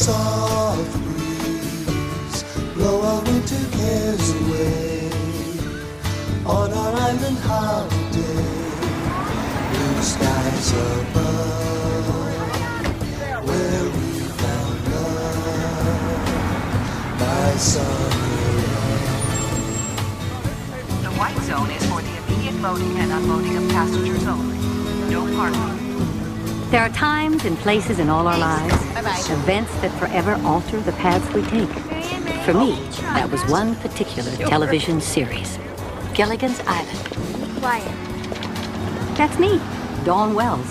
soft breeze blow our winter cares away on our island holiday. Blue skies above, where we found love by summer. The white zone is for the immediate loading and unloading of passengers only. No parking. There are times and places in all our lives, events that forever alter the paths we take. For me, that was one particular television series, Gilligan's Island. Quiet. That's me, Dawn Wells.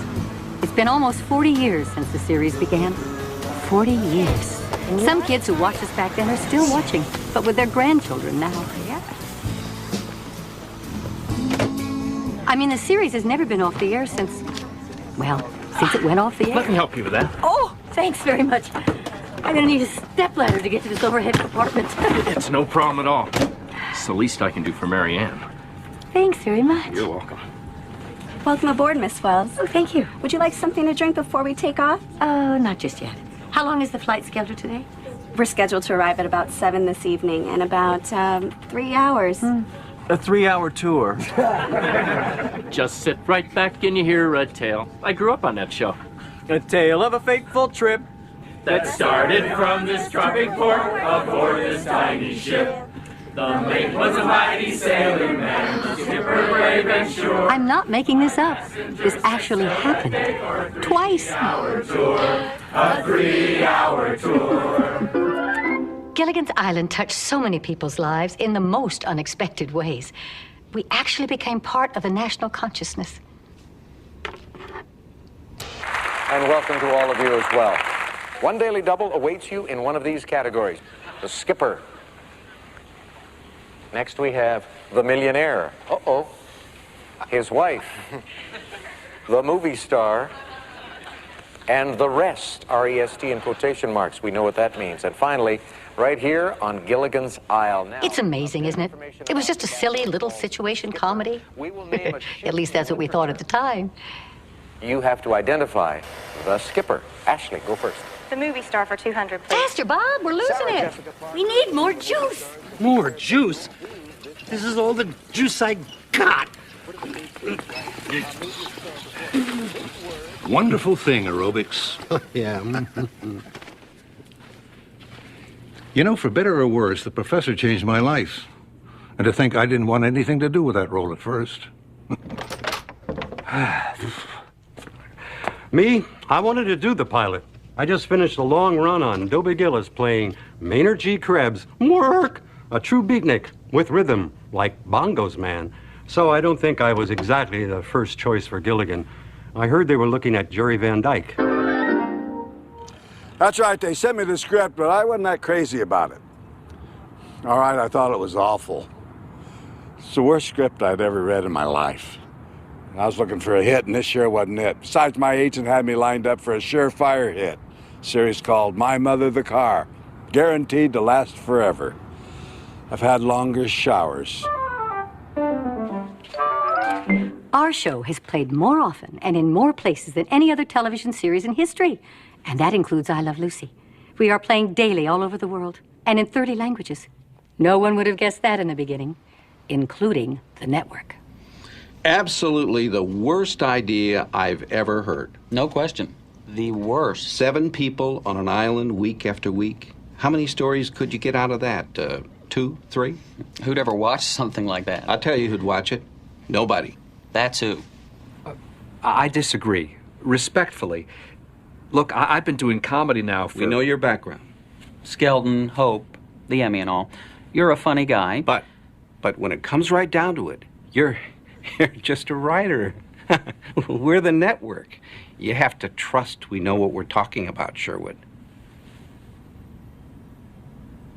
It's been almost 40 years since the series began. 40 years. Some kids who watched us back then are still watching, but with their grandchildren now. I mean, the series has never been off the air since, well, since it went off the air. Let me help you with that. Oh, thanks very much. I'm gonna need a stepladder to get to this overhead compartment. It's no problem at all. It's the least I can do for Mary Ann. Thanks very much. You're welcome. Welcome aboard, Miss Wells. Oh, thank you. Would you like something to drink before we take off? Oh, not just yet. How long is the flight scheduled today? We're scheduled to arrive at about 7 this evening in about 3 hours. A 3-hour tour. Just sit right back and you hear Red Tail. I grew up on that show. A tale of a fateful trip That started from this tropic port aboard this tiny ship. The mate was a mighty sailing man, the skipper brave and sure. I'm not making this up. This actually happened. Twice. A 3-hour tour. Gilligan's Island touched so many people's lives in the most unexpected ways. We actually became part of the national consciousness. And welcome to all of you as well. One daily double awaits you in one of these categories. The skipper. Next we have the millionaire. Uh-oh. His wife. The movie star. And the rest, R-E-S-T in quotation marks. We know what that means. And finally, right here on Gilligan's Isle. Now, It's amazing, isn't it? It was just a silly little situation comedy. At least that's what we thought at the time. You have to identify the skipper. Ashley, go first. The movie star for 200, please. Faster, Bob. We're losing it. We need more juice. More juice? This is all the juice I got. Wonderful thing, aerobics. Yeah. You know, for better or worse, the professor changed my life. And to think I didn't want anything to do with that role at first. Me, I wanted to do the pilot. I just finished a long run on Dobie Gillis playing Maynard G. Krebs. Work! A true beatnik with rhythm, like bongos, man. So I don't think I was exactly the first choice for Gilligan. I heard they were looking at Jerry Van Dyke. That's right, they sent me the script, but I wasn't that crazy about it. All right, I thought it was awful. It's the worst script I'd ever read in my life. I was looking for a hit, and this sure wasn't it. Besides, my agent had me lined up for a surefire hit. A series called My Mother the Car, guaranteed to last forever. I've had longer showers. Our show has played more often and in more places than any other television series in history. And that includes I Love Lucy. We are playing daily all over the world and in 30 languages. No one would have guessed that in the beginning, including the network. Absolutely the worst idea I've ever heard. No question. The worst. 7 people on an island week after week. How many stories could you get out of that? 2, 3? Who'd ever watch something like that? I'll tell you who'd watch it. Nobody. That's who. I disagree. Respectfully. Look, I've been doing comedy now for... We know your background. Skelton, Hope, the Emmy and all. You're a funny guy. But when it comes right down to it, you're just a writer. We're the network. You have to trust we know what we're talking about, Sherwood.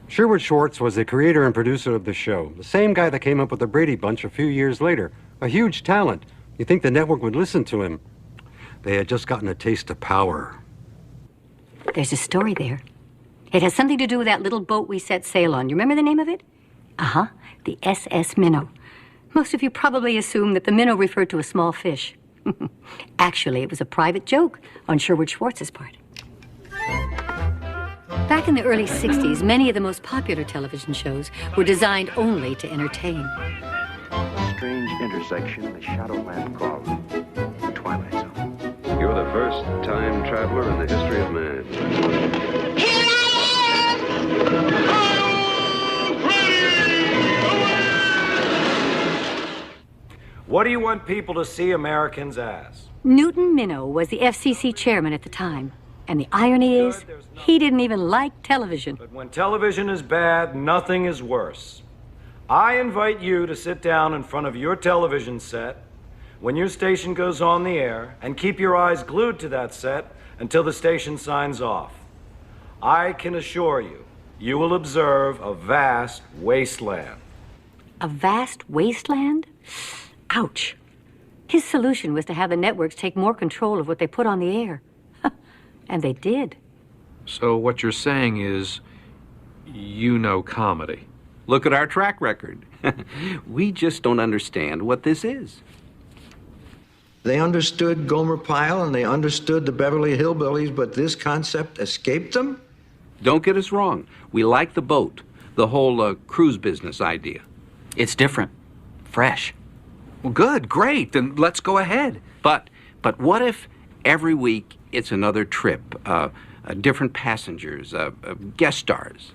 Sherwood Schwartz was the creator and producer of the show. The same guy that came up with the Brady Bunch a few years later. A huge talent. You think the network would listen to him? They had just gotten a taste of power. There's a story there. It has something to do with that little boat we set sail on. You remember the name of it? Uh-huh, the SS Minnow. Most of you probably assume that the minnow referred to a small fish. Actually, it was a private joke on Sherwood Schwartz's part. Back in the early 60s, many of the most popular television shows were designed only to entertain. Strange intersection, the Shadowland called the Twilight Zone. You're the first time traveler in the history of man. What do you want people to see Americans as? Newton Minow was the FCC chairman at the time. And the irony is, he didn't even like television. But when television is bad, nothing is worse. I invite you to sit down in front of your television set when your station goes on the air and keep your eyes glued to that set until the station signs off. I can assure you, you will observe a vast wasteland. A vast wasteland? Ouch. His solution was to have the networks take more control of what they put on the air. And they did. So what you're saying is, you know comedy. Look at our track record. We just don't understand what this is. They understood Gomer Pyle and they understood the Beverly Hillbillies, but this concept escaped them? Don't get us wrong. We like the boat, the whole cruise business idea. It's different. Fresh. Well, good, great, then let's go ahead. But what if every week it's another trip, different passengers, guest stars?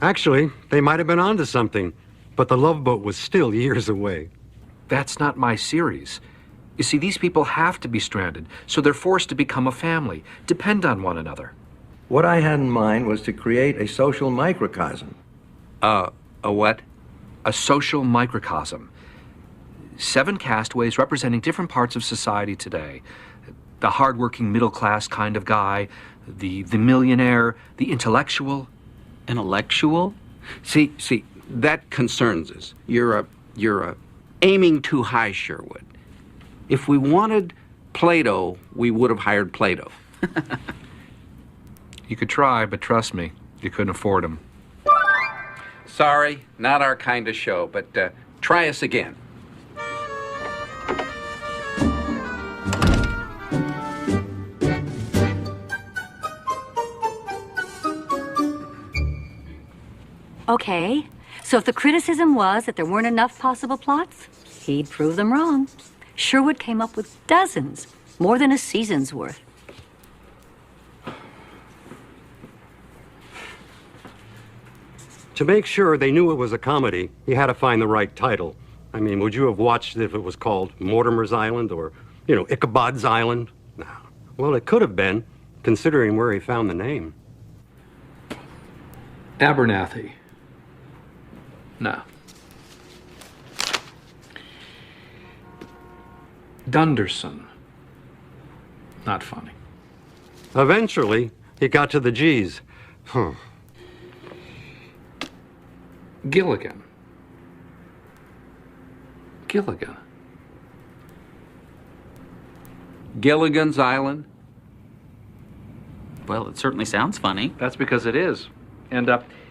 Actually, they might have been onto something, but the Love Boat was still years away. That's not my series. You see, these people have to be stranded, so they're forced to become a family, depend on one another. What I had in mind was to create a social microcosm. A what? A social microcosm. 7 castaways representing different parts of society today. The hardworking middle-class kind of guy, the millionaire, the intellectual. Intellectual? See, that concerns us. You're aiming too high, Sherwood. If we wanted Plato, we would have hired Plato. You could try, but trust me, you couldn't afford him. Sorry, not our kind of show, but try us again. Okay, so if the criticism was that there weren't enough possible plots, he'd prove them wrong. Sherwood came up with dozens, more than a season's worth. To make sure they knew it was a comedy, he had to find the right title. I mean, would you have watched it if it was called Mortimer's Island or, Ichabod's Island? No. Well, it could have been, considering where he found the name. Abernathy. No. Dunderson. Not funny. Eventually, he got to the G's. Gilligan. Gilligan's Island? Well, it certainly sounds funny. That's because it is. And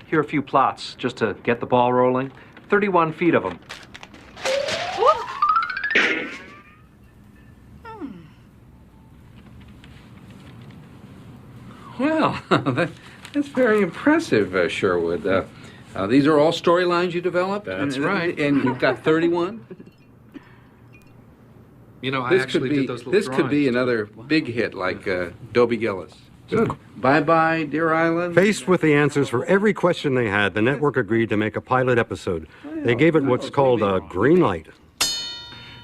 here are a few plots, just to get the ball rolling. 31 feet of them. Well, that's very impressive, Sherwood. These are all storylines you developed? That's right. And you've got 31? I actually did those little This drawings. could be another big hit like Dobie Gillis. Good. Bye-bye, Deer Island. Faced with the answers for every question they had, the network agreed to make a pilot episode. They gave it what's called a green light.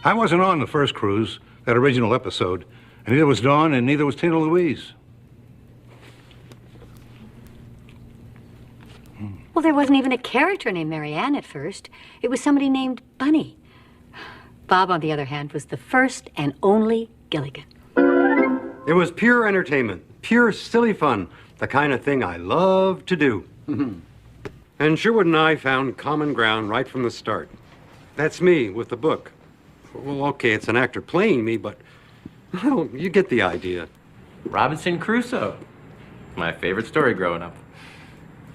I wasn't on the first cruise, that original episode, and neither was Dawn and neither was Tina Louise. Well, there wasn't even a character named Marianne at first. It was somebody named Bunny. Bob, on the other hand, was the first and only Gilligan. It was pure entertainment, pure silly fun, the kind of thing I love to do. And Sherwood and I found common ground right from the start. That's me with the book. Well, okay, it's an actor playing me, but well, you get the idea. Robinson Crusoe. My favorite story growing up.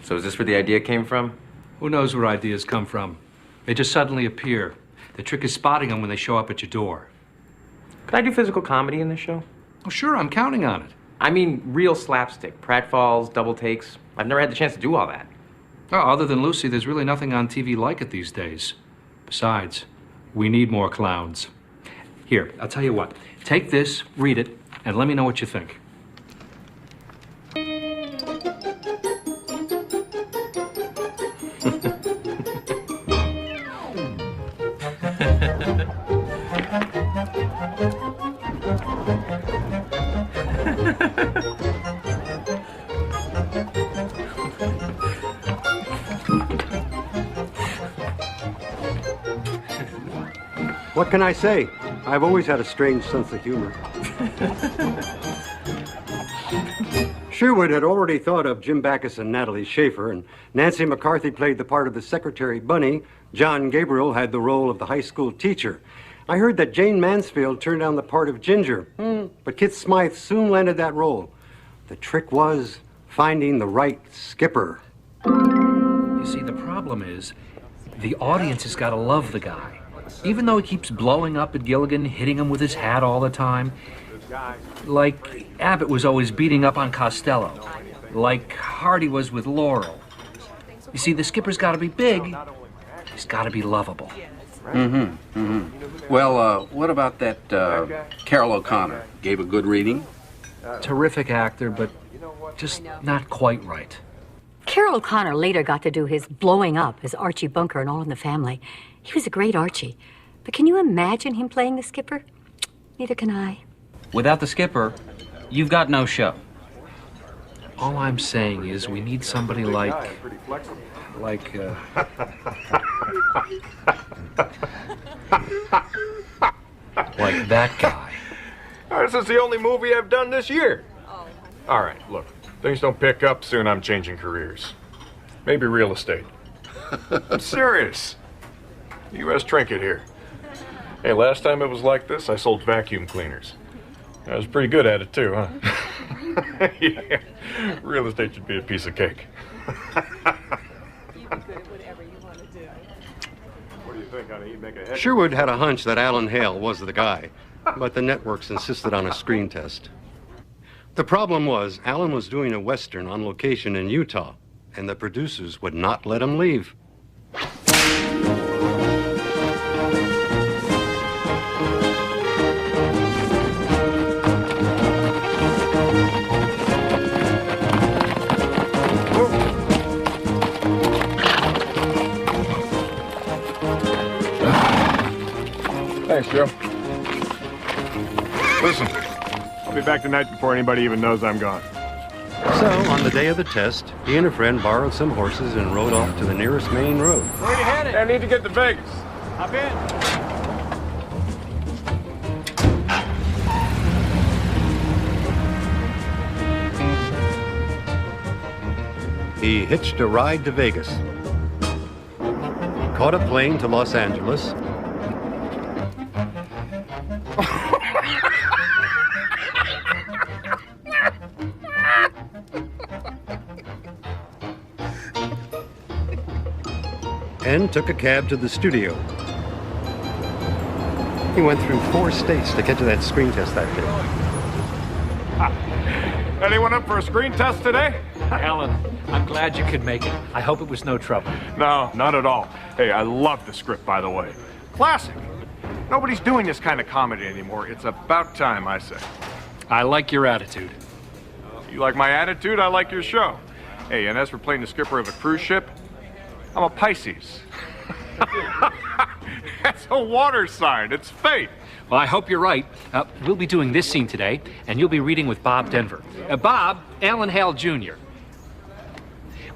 So is this where the idea came from? Who knows where ideas come from? They just suddenly appear. The trick is spotting them when they show up at your door. Could I do physical comedy in this show? Oh, sure, I'm counting on it. I mean real slapstick. Pratfalls, double takes. I've never had the chance to do all that. Oh, other than Lucy, there's really nothing on TV like it these days. Besides, we need more clowns. Here, I'll tell you what. Take this, read it, and let me know what you think. What can I say? I've always had a strange sense of humor. Sherwood had already thought of Jim Backus and Natalie Schaefer, and Nancy McCarthy played the part of the secretary Bunny. John Gabriel had the role of the high school teacher. I heard that Jane Mansfield turned down the part of Ginger, but Kit Smythe soon landed that role. The trick was finding the right skipper. You see, the problem is, the audience has got to love the guy. Even though he keeps blowing up at Gilligan, hitting him with his hat all the time. Like Abbott was always beating up on Costello. Like Hardy was with Laurel. You see, the skipper's got to be big. He's got to be lovable. Well, what about that Carol O'Connor? Gave a good reading? Terrific actor, but just not quite right. Carol O'Connor later got to do his blowing up as Archie Bunker in All in the Family. He was a great Archie. But can you imagine him playing the skipper? Neither can I. Without the skipper, you've got no show. All I'm saying is we need somebody like that guy. This is the only movie I've done this year. All right, look, things don't pick up soon. I'm changing careers. Maybe real estate. I'm serious. U.S. trinket here. Hey, last time it was like this, I sold vacuum cleaners. I was pretty good at it too, huh? Yeah, real estate should be a piece of cake. What do you think, honey? You make a head? Sherwood had a hunch that Alan Hale was the guy, but the networks insisted on a screen test. The problem was, Alan was doing a Western on location in Utah, and the producers would not let him leave. Thanks, Joe. Listen, I'll be back tonight before anybody even knows I'm gone. So, on the day of the test, he and a friend borrowed some horses and rode off to the nearest main road. Where are you headed? I need to get to Vegas. Hop in. He hitched a ride to Vegas, caught a plane to Los Angeles, and took a cab to the studio. He went through 4 states to get to that screen test that day. Anyone up for a screen test today? Alan, I'm glad you could make it. I hope it was no trouble. No, not at all. Hey, I love the script, by the way. Classic. Nobody's doing this kind of comedy anymore. It's about time, I say. I like your attitude. You like my attitude? I like your show. Hey, and as for playing the skipper of a cruise ship, I'm a Pisces. That's a water sign. It's fate. Well, I hope you're right. We'll be doing this scene today, and you'll be reading with Bob Denver. Bob, Alan Hale Jr.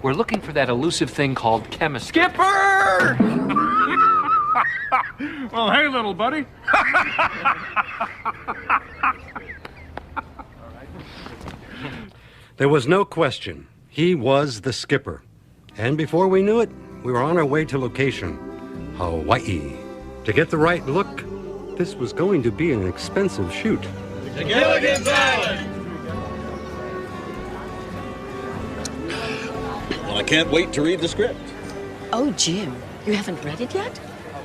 We're looking for that elusive thing called chemistry. Skipper! Well, hey, little buddy. There was no question. He was the skipper. And before we knew it, we were on our way to location, Hawaii. To get the right look, this was going to be an expensive shoot. To Gilligan's Island! Well, I can't wait to read the script. Oh, Jim, you haven't read it yet?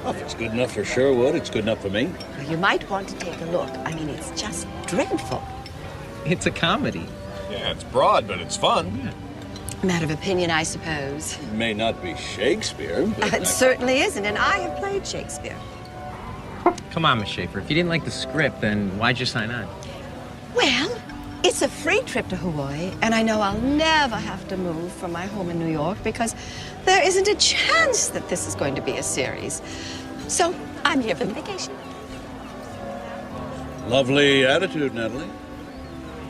Well, if it's good enough for Sherwood, it's good enough for me. Well, you might want to take a look. I mean, it's just dreadful. It's a comedy. Yeah, it's broad, but it's fun. Matter of opinion, I suppose. It may not be Shakespeare, but... It certainly isn't, and I have played Shakespeare. Come on, Miss Schaefer. If you didn't like the script, then why'd you sign on? Well, it's a free trip to Hawaii, and I know I'll never have to move from my home in New York because there isn't a chance that this is going to be a series. So I'm here for the vacation. Lovely attitude, Natalie.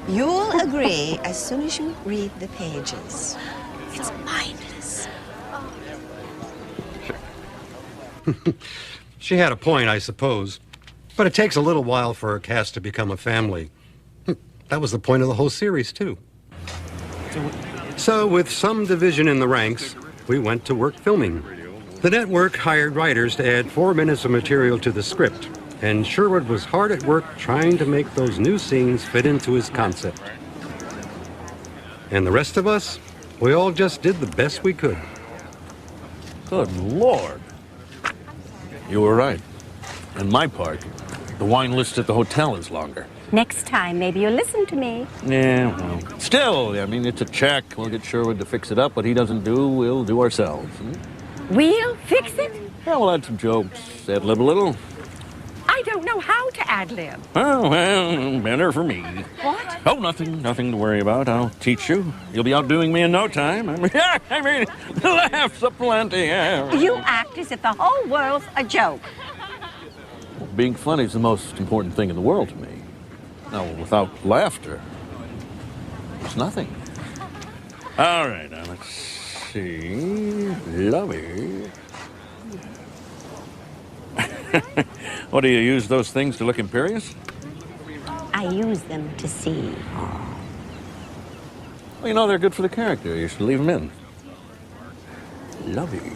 You'll agree as soon as you read the pages. It's mindless. She had a point, I suppose. But it takes a little while for a cast to become a family. That was the point of the whole series, too. So, with some division in the ranks, we went to work filming. The network hired writers to add 4 minutes of material to the script, and Sherwood was hard at work trying to make those new scenes fit into his concept. And the rest of us, we all just did the best we could. Good Lord. You were right. In my part, the wine list at the hotel is longer. Next time, maybe you'll listen to me. Yeah, well, still, I mean, it's a check. We'll get Sherwood to fix it up. What he doesn't do, we'll do ourselves. We'll fix it? Yeah, we'll add some jokes, ad-lib a little. I don't know how to ad-lib. Oh, well, better for me. What? Oh, nothing to worry about. I'll teach you. You'll be outdoing me in no time. I mean, laughs aplenty. Yeah. You act as if the whole world's a joke. Being funny is the most important thing in the world to me. Now, without laughter, it's nothing. All right, now let's see. Lovey. What, do you use those things to look imperious? I use them to see. Well, you know, they're good for the character. You should leave them in. Lovey.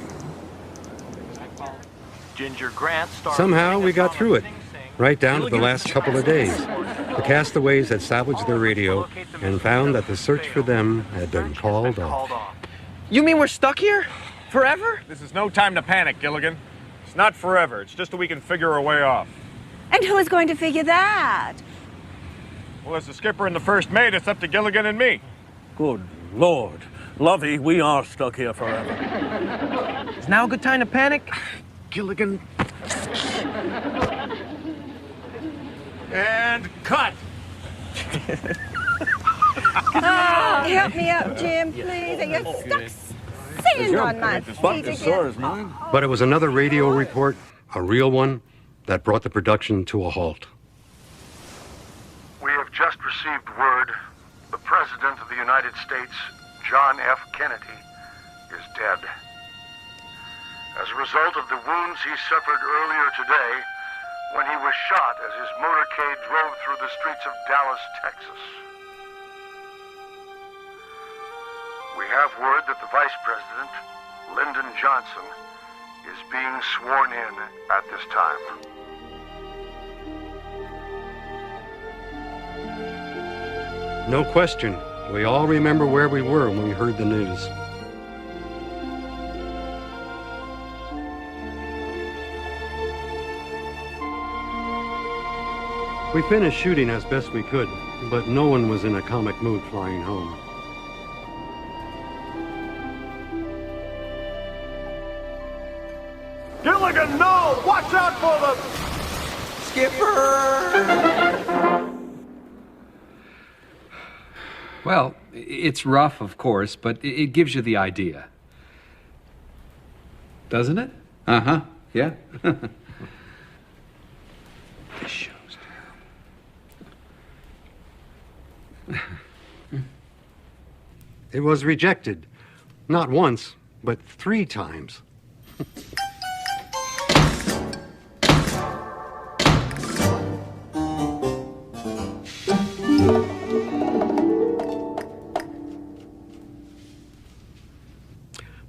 Ginger Grant Somehow we got through it, right down to the last couple of days. The castaways had salvaged their radio and found that the search for them had been called off. You mean we're stuck here? Forever? This is no time to panic, Gilligan. It's not forever. It's just that we can figure our way off. And who is going to figure that? Well, as the skipper and the first mate, it's up to Gilligan and me. Good Lord. Lovey, we are stuck here forever. Is now a good time to panic? Gilligan. And cut! Oh, help me up, Jim, please. I get stuck sand on my feet again. But it was another radio report, a real one, that brought the production to a halt. We have just received word the President of the United States, John F. Kennedy, is dead. As a result of the wounds he suffered earlier today when he was shot as his motorcade drove through the streets of Dallas, Texas. We have word that the Vice President, Lyndon Johnson, is being sworn in at this time. No question, we all remember where we were when we heard the news. We finished shooting as best we could, but no one was in a comic mood flying home. Gilligan, no! Watch out for them! Skipper! Well, it's rough, of course, but it gives you the idea. Doesn't it? Uh-huh, yeah. This shows. It was rejected, not once, but 3 times.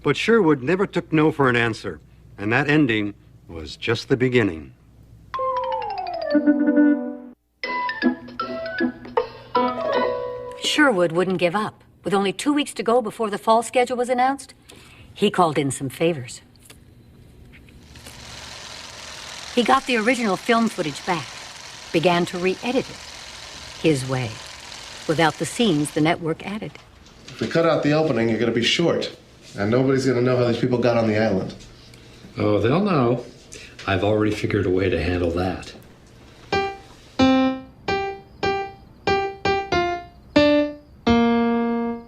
But Sherwood never took no for an answer, and that ending was just the beginning. Sherwood wouldn't give up. With only 2 weeks to go before the fall schedule was announced, he called in some favors. He got the original film footage back, began to re-edit it his way. without the scenes the network added. If we cut out the opening, you're going to be short. And nobody's going to know how these people got on the island. Oh, they'll know. I've already figured a way to handle that.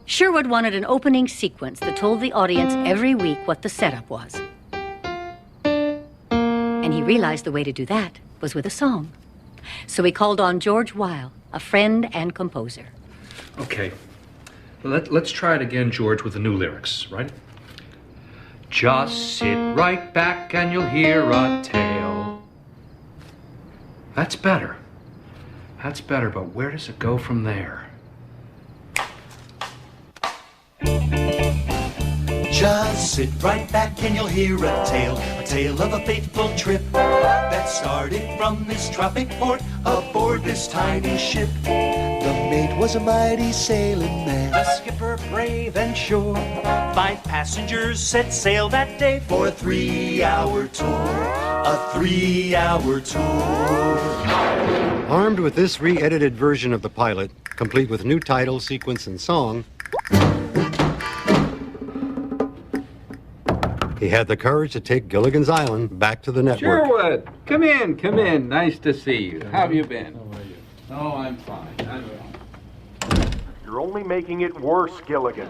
Sherwood wanted an opening sequence that told the audience every week what the setup was. And he realized the way to do that was with a song. So he called on George Weil, a friend and composer. Okay. Let's try it again, George, with the new lyrics, right? Just sit right back and you'll hear a tale. That's better. That's better, but where does it go from there? Just sit right back and you'll hear a tale of a fateful trip that started from this tropic port aboard this tiny ship. The mate was a mighty sailing man, the skipper brave and sure. 5 passengers set sail that day for a 3-hour tour, a 3-hour tour. Armed with this re-edited version of the pilot, complete with new title, sequence, and song, he had the courage to take Gilligan's Island back to the network. Sherwood, come in, come in. Nice to see you. How have you been? How are you? Oh, I'm fine. You're only making it worse, Gilligan.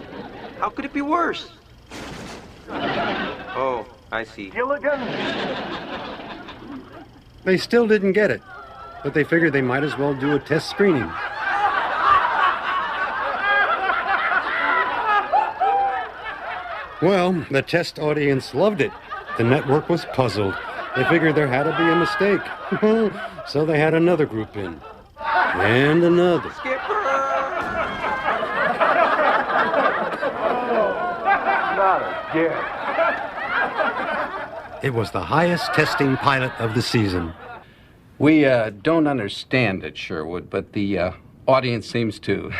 How could it be worse? Oh, I see. Gilligan! They still didn't get it, but they figured they might as well do a test screening. Well, the test audience loved it. The network was puzzled. They figured there had to be a mistake. So they had another group in. And another. Not again. It was the highest testing pilot of the season. We don't understand it, Sherwood, but the audience seems to.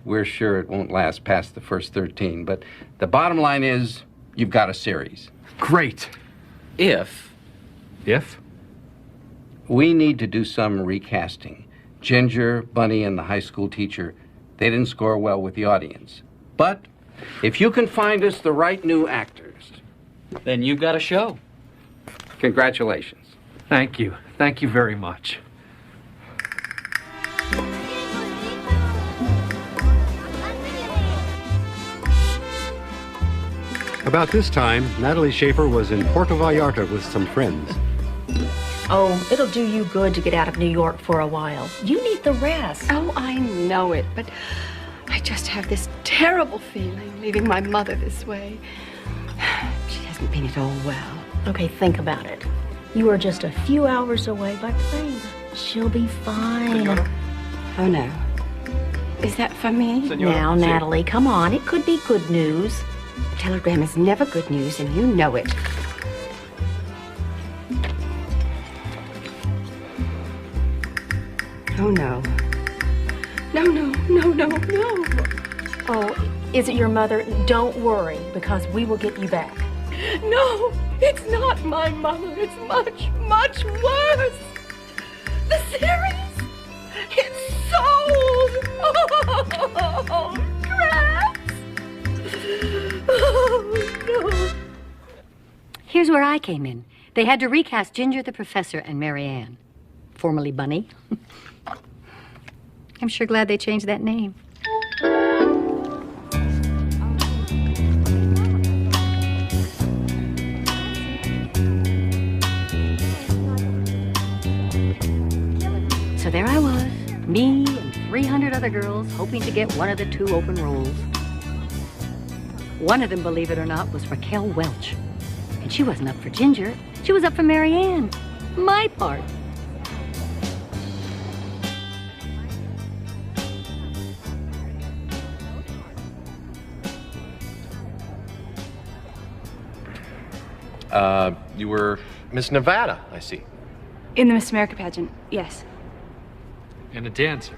We're sure it won't last past the first 13, but the bottom line is you've got a series. Great. If we need to do some recasting. Ginger, Bunny, and the high school teacher, they didn't score well with the audience. But if you can find us the right new actors, then you've got a show. Congratulations. Thank you. Thank you very much. About this time, Natalie Schaefer was in Puerto Vallarta with some friends. Oh, it'll do you good to get out of New York for a while. You need the rest. Oh, I know it, but I just have this terrible feeling leaving my mother this way. She hasn't been at all well. Okay, think about it. You are just a few hours away by plane. She'll be fine. Senora? Oh, no. Is that for me? Senora? Now, Natalie, come on. It could be good news. A telegram is never good news, and you know it. Oh, no. No. Oh, is it your mother? Don't worry, because we will get you back. No, it's not my mother. It's much, much worse. The series, it's sold. Oh, crap. Oh, no. Here's where I came in. They had to recast Ginger the Professor and Mary Ann, formerly Bunny. I'm sure glad they changed that name. So there I was, me and 300 other girls hoping to get one of the 2 open roles. One of them, believe it or not, was Raquel Welch. And she wasn't up for Ginger. She was up for Mary Ann, my part. You were Miss Nevada, I see. In the Miss America pageant, yes. And a dancer.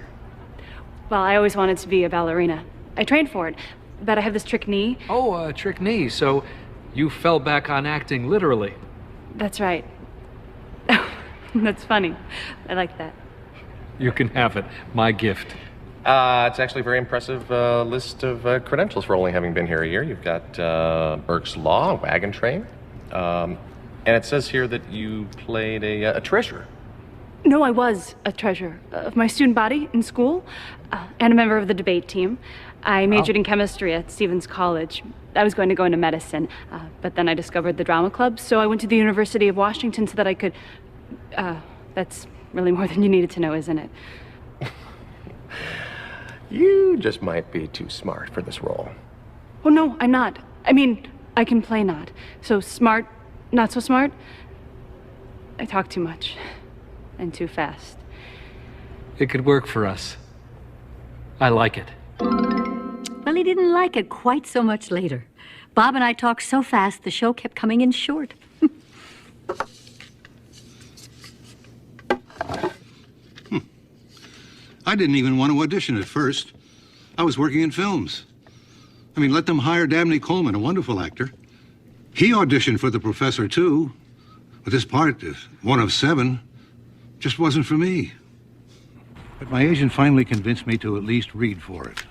Well, I always wanted to be a ballerina. I trained for it, but I have this trick knee. Oh, trick knee. So you fell back on acting literally. That's right. That's funny. I like that. You can have it. My gift. It's actually a very impressive list of credentials for only having been here a year. You've got Burke's Law, Wagon Train, and it says here that you played a treasurer. No, I was a treasurer of my student body in school and a member of the debate team. I majored in chemistry at Stevens College. I was going to go into medicine, but then I discovered the drama club, so I went to the University of Washington so that I could... that's really more than you needed to know, isn't it? You just might be too smart for this role. Oh, no, I'm not. I mean, I can play not. So smart, not so smart. I talk too much and too fast. It could work for us. I like it. Well, he didn't like it quite so much later. Bob and I talked so fast, the show kept coming in short. I didn't even want to audition at first. I was working in films. I mean, let them hire Dabney Coleman, a wonderful actor. He auditioned for the professor, too. But this part, one of 7, just wasn't for me. But my agent finally convinced me to at least read for it.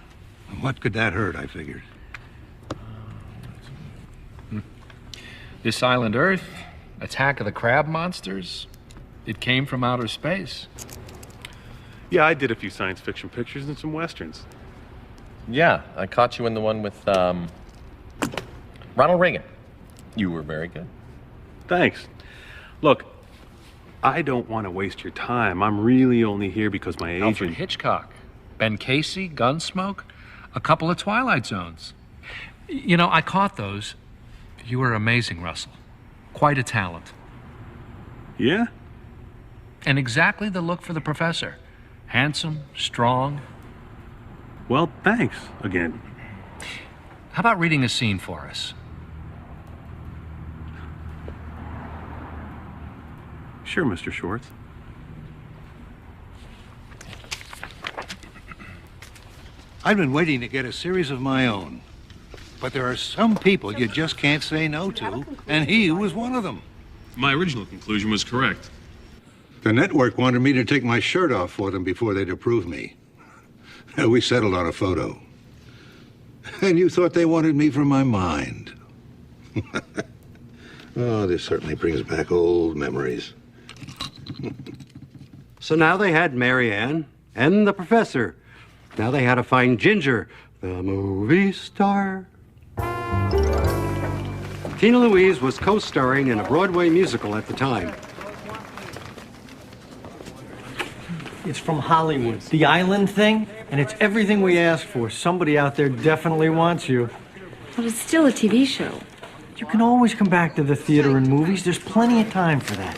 What could that hurt, I figured. This island Earth, attack of the crab monsters, it came from outer space. Yeah, I did a few science fiction pictures and some westerns. Yeah, I caught you in the one with Ronald Reagan. You were very good. Thanks. Look, I don't want to waste your time. I'm really only here because my agent... Alfred Hitchcock, Ben Casey, Gunsmoke, a couple of Twilight Zones. You know, I caught those. You were amazing, Russell. Quite a talent. Yeah? And exactly the look for the professor. Handsome, strong. Well, thanks again. How about reading a scene for us? Sure, Mr. Schwartz. I've been waiting to get a series of my own. But there are some people you just can't say no to, and he was one of them. My original conclusion was correct. The network wanted me to take my shirt off for them before they'd approve me. We settled on a photo. And you thought they wanted me from my mind. Oh, this certainly brings back old memories. So now they had Marianne and the professor. Now they had to find Ginger, the movie star. Tina Louise was co-starring in a Broadway musical at the time. It's from Hollywood. The island thing, and it's everything we asked for. Somebody out there definitely wants you. But it's still a TV show. You can always come back to the theater and movies. There's plenty of time for that.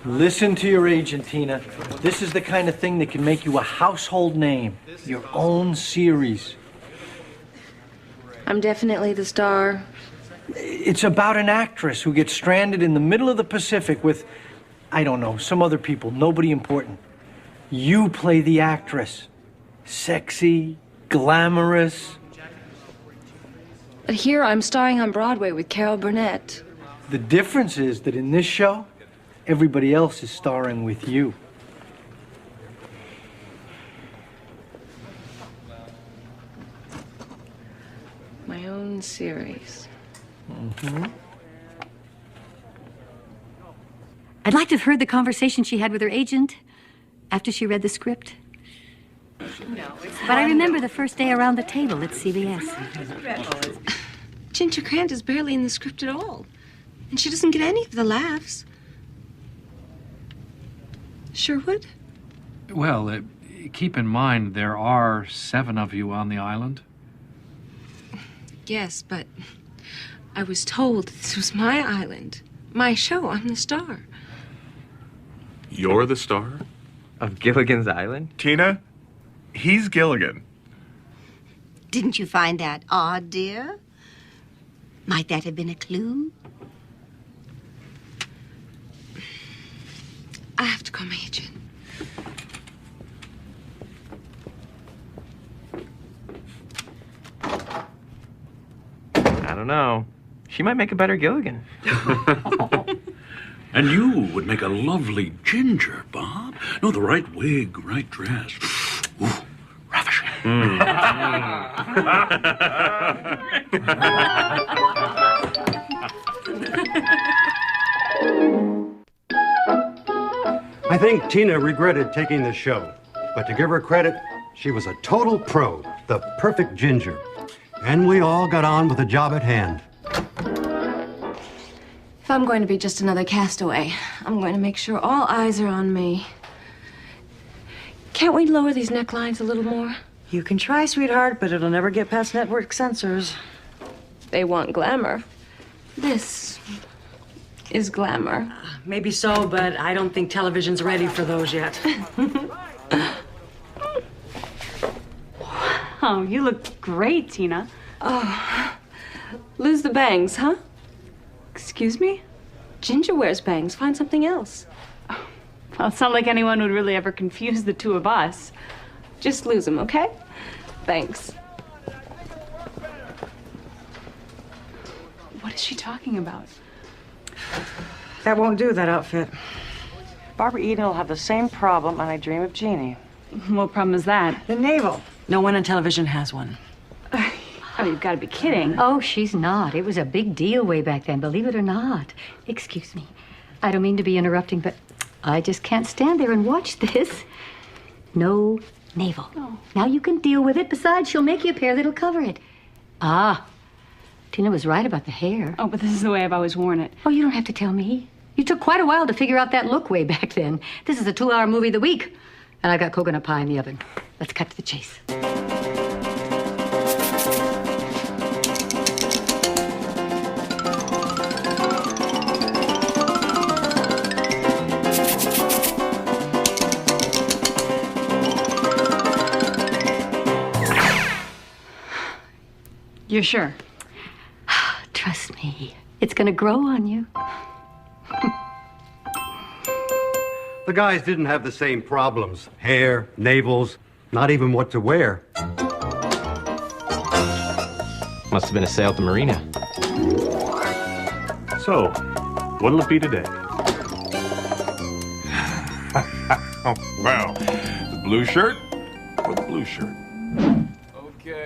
Listen to your agent, Tina. This is the kind of thing that can make you a household name. Your own series. I'm definitely the star. It's about an actress who gets stranded in the middle of the Pacific with, I don't know, some other people, nobody important. You play the actress. Sexy, glamorous. But here I'm starring on Broadway with Carol Burnett. The difference is that in this show, everybody else is starring with you. My own series. Mm-hmm. I'd like to have heard the conversation she had with her agent after she read the script. But I remember the first day around the table at CBS. Ginger Grant is barely in the script at all. And she doesn't get any of the laughs. Sherwood? Well, keep in mind there are 7 of you on the island. Yes, but I was told this was my island. My show. I'm the star. You're the star? Of Gilligan's Island? Tina, he's Gilligan. Didn't you find that odd, dear? Might that have been a clue? I have to call my agent. I don't know. She might make a better Gilligan. And you would make a lovely Ginger, Bob. No, the right wig, right dress. I think Tina regretted taking the show, but to give her credit, she was a total pro, the perfect ginger. And we all got on with the job at hand. If I'm going to be just another castaway, I'm going to make sure all eyes are on me. Can't we lower these necklines a little more? You can try, sweetheart, but it'll never get past network censors. They want glamour. This is glamour. Maybe so, but I don't think television's ready for those yet. Oh, you look great, Tina. Oh, lose the bangs, huh? Excuse me? Ginger wears bangs. Find something else. Well, it's not like anyone would really ever confuse the two of us. Just lose them, okay? Thanks. What is she talking about? That won't do, that outfit. Barbara Eden will have the same problem, and I dream of Jeannie. What problem is that? The navel. No one on television has one. Oh, you've got to be kidding. Oh, she's not. It was a big deal way back then, believe it or not. Excuse me. I don't mean to be interrupting, but I just can't stand there and watch this. No navel. Oh. Now you can deal with it. Besides, she'll make you a pair that'll cover it. Ah, Tina was right about the hair. Oh, but this is the way I've always worn it. Oh, you don't have to tell me. You took quite a while to figure out that look way back then. This is a 2-hour movie of the week, and I've got coconut pie in the oven. Let's cut to the chase. You're sure? Trust me, it's gonna grow on you. The guys didn't have the same problems. Hair, navels, not even what to wear. Must have been a sail at the marina. So, what'll it be today? Well, the blue shirt or the blue shirt?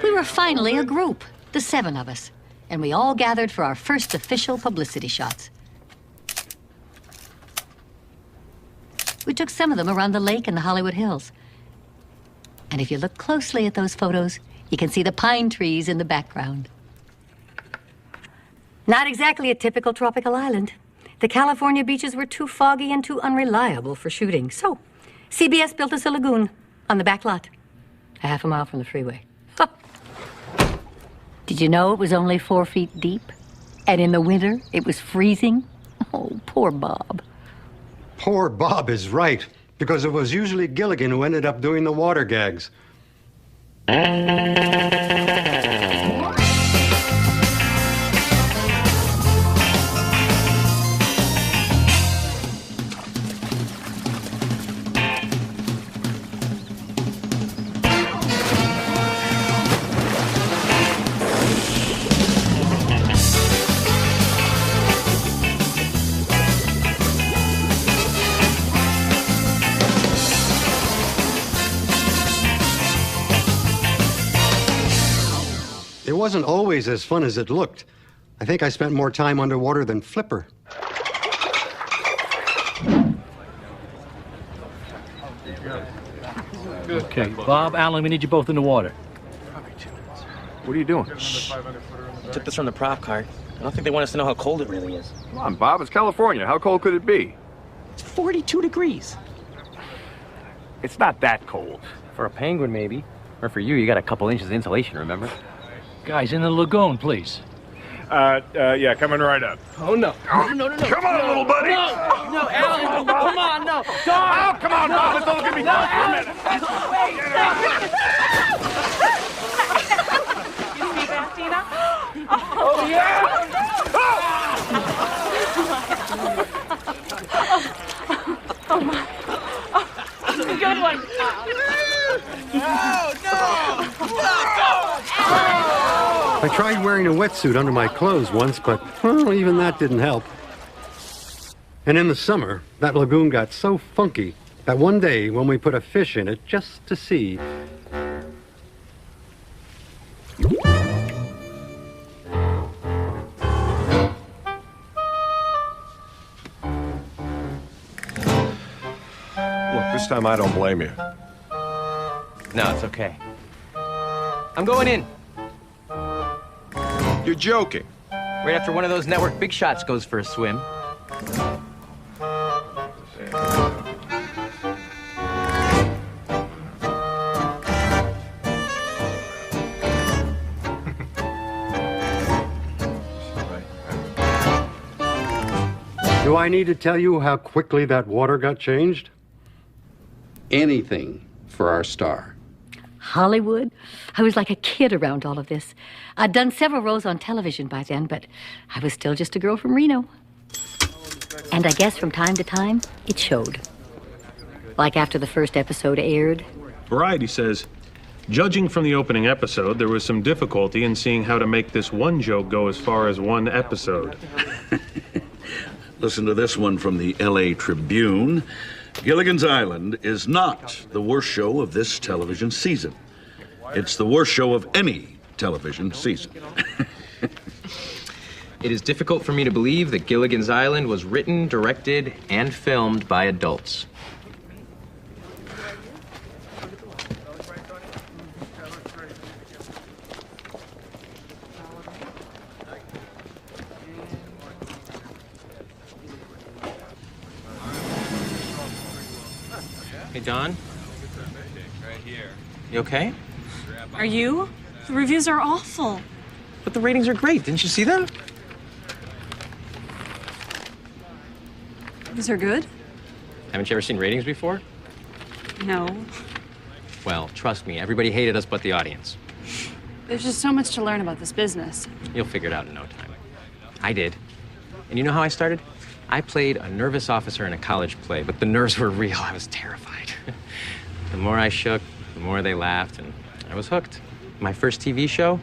We were finally a group, the 7 of us, and we all gathered for our first official publicity shots. We took some of them around the lake and the Hollywood Hills. And if you look closely at those photos, you can see the pine trees in the background. Not exactly a typical tropical island. The California beaches were too foggy and too unreliable for shooting. So, CBS built us a lagoon on the back lot, a half a mile from the freeway. Did you know it was only 4 feet deep? And in the winter, it was freezing? Oh, poor Bob. Poor Bob is right, because it was usually Gilligan who ended up doing the water gags. It wasn't always as fun as it looked. I think I spent more time underwater than Flipper. Okay, Bob, Alan, we need you both in the water. What are you doing? Shh. Took this from the prop card. I don't think they want us to know how cold it really is. Come on, Bob, it's California. How cold could it be? It's 42 degrees. It's not that cold. For a penguin, maybe. Or for you, you got a couple inches of insulation, remember? Guys, in the lagoon, please. Yeah, coming right up. Oh, no. No. Come on, little buddy. No, Alan, come on, no. Oh, come on, Bob. Let's all give me time for a minute. You see that, Tina? Oh, yeah. Oh, my. Oh, good one. I tried wearing a wetsuit under my clothes once, but, well, even that didn't help. And in the summer, that lagoon got so funky that one day when we put a fish in it just to see, time, I don't blame you. No, it's okay. I'm going in. You're joking. Right after one of those network big shots goes for a swim. Do I need to tell you how quickly that water got changed? Anything for our star. Hollywood? I was like a kid around all of this. I'd done several roles on television by then, but I was still just a girl from Reno. And I guess from time to time, it showed. Like after the first episode aired. Variety says, judging from the opening episode, there was some difficulty in seeing how to make this one joke go as far as one episode. Listen to this one from the L.A. Tribune. Gilligan's Island is not the worst show of this television season. It's the worst show of any television season. It is difficult for me to believe that Gilligan's Island was written, directed, and filmed by adults. Hey, Don? Right here. You okay? Are you? The reviews are awful. But the ratings are great. Didn't you see them? These are good? Haven't you ever seen ratings before? No. Well, trust me, everybody hated us but the audience. There's just so much to learn about this business. You'll figure it out in no time. I did. And you know how I started? I played a nervous officer in a college play, but the nerves were real. I was terrified. The more I shook, the more they laughed, and I was hooked. My first TV show,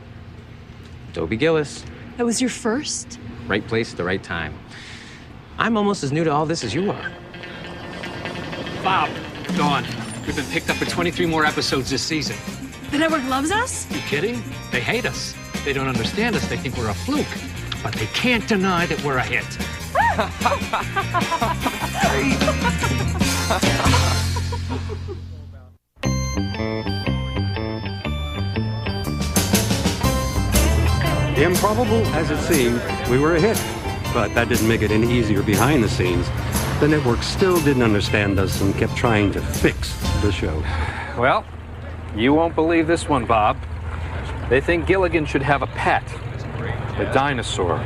Dobie Gillis. That was your first? Right place at the right time. I'm almost as new to all this as you are. Bob, Dawn, we've been picked up for 23 more episodes this season. The network loves us? You kidding? They hate us. They don't understand us. They think we're a fluke. But they can't deny that we're a hit. Improbable as it seemed, we were a hit. But that didn't make it any easier behind the scenes. The network still didn't understand us and kept trying to fix the show. Well, you won't believe this one, Bob. They think Gilligan should have a pet. A dinosaur.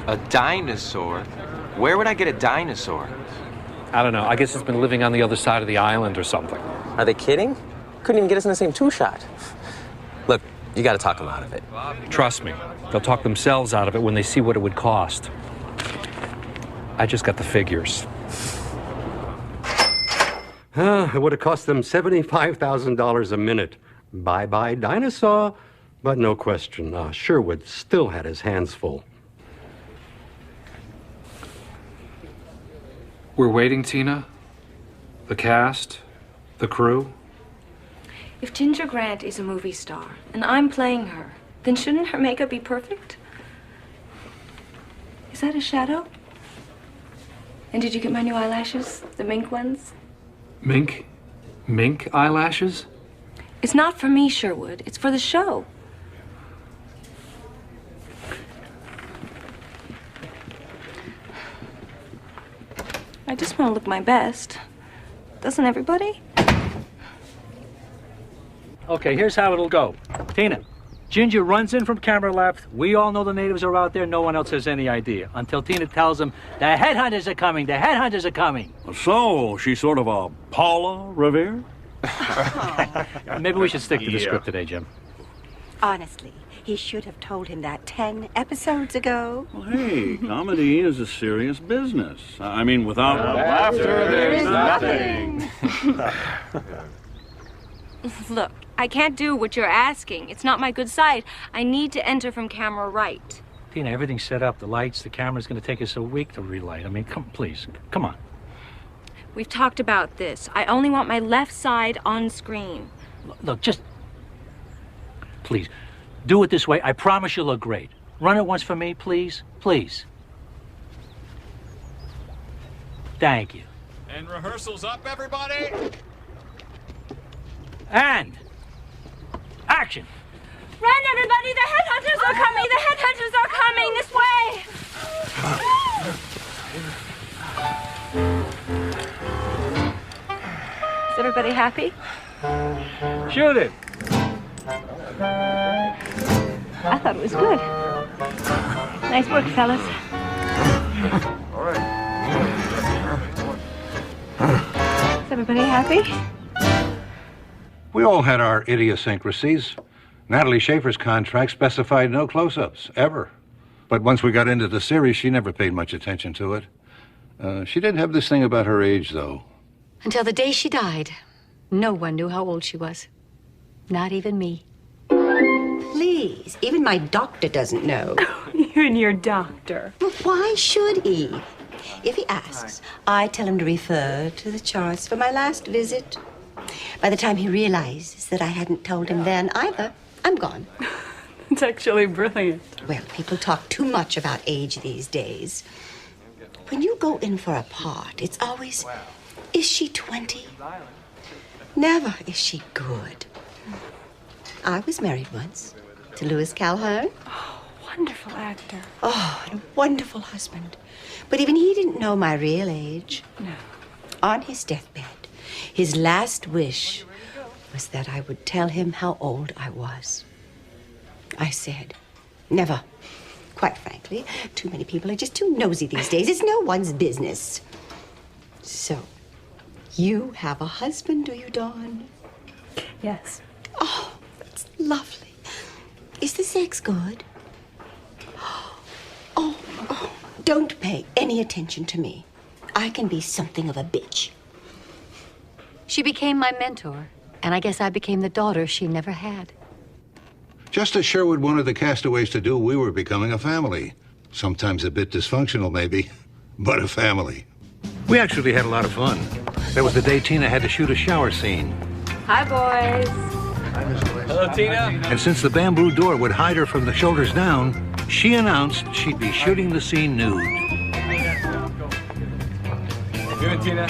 A dinosaur? Where would I get a dinosaur? I don't know. I guess it's been living on the other side of the island or something. Are they kidding? Couldn't even get us in the same two-shot. Look, you gotta talk them out of it. Trust me. They'll talk themselves out of it when they see what it would cost. I just got the figures. It would have cost them $75,000 a minute. Bye-bye dinosaur. But no question, Sherwood still had his hands full. We're waiting, Tina? The cast? The crew? If Ginger Grant is a movie star and I'm playing her, then shouldn't her makeup be perfect? Is that a shadow? And did you get my new eyelashes? The mink ones? Mink? Mink eyelashes? It's not for me, Sherwood. It's for the show. I just want to look my best. Doesn't everybody? Okay, here's how it'll go. Tina, Ginger runs in from camera left. We all know the natives are out there. No one else has any idea. Until Tina tells them, the headhunters are coming. The headhunters are coming. So, she's sort of a Paula Revere? Maybe we should stick to the script today, Jim. Honestly, he should have told him that 10 episodes ago. Well, hey, comedy is a serious business. I mean, without laughter, there's nothing. Look, I can't do what you're asking. It's not my good side. I need to enter from camera right. Tina, everything's set up. The lights, the camera's going to take us a week to relight. I mean, please, come on. We've talked about this. I only want my left side on screen. Look, just... Please, do it this way. I promise you'll look great. Run it once for me, please. Please. Thank you. And rehearsal's up, everybody? And action. Run, everybody! The headhunters are coming! The headhunters are coming! This way! Is everybody happy? Shoot it. I thought it was good. Nice work, fellas. All right. Is everybody happy? We all had our idiosyncrasies. Natalie Schaefer's contract specified no close-ups, ever. But once we got into the series, she never paid much attention to it. She did have this thing about her age, though. Until the day she died, no one knew how old she was. Not even me. Please, even my doctor doesn't know. Even your doctor. Well, why should he? If he asks, I tell him to refer to the charts for my last visit. By the time he realizes that I hadn't told him then either, I'm gone. It's actually brilliant. Well, people talk too much about age these days. When you go in for a part, it's always, is she 20? Never is she good. I was married once to Louis Calhoun. Oh, wonderful actor. Oh, and a wonderful husband. But even he didn't know my real age. No. On his deathbed, his last wish was that I would tell him how old I was. I said, never. Quite frankly, too many people are just too nosy these days. It's no one's business. So, you have a husband, do you, Dawn? Yes. Oh, that's lovely. Is the sex good? Oh, don't pay any attention to me. I can be something of a bitch. She became my mentor, and I guess I became the daughter she never had. Just as Sherwood wanted the castaways to do, we were becoming a family. Sometimes a bit dysfunctional, maybe, but a family. We actually had a lot of fun. That was the day Tina had to shoot a shower scene. Hi, boys. Hello, Tina. And since the bamboo door would hide her from the shoulders down, she announced she'd be shooting the scene nude. Good, Tina.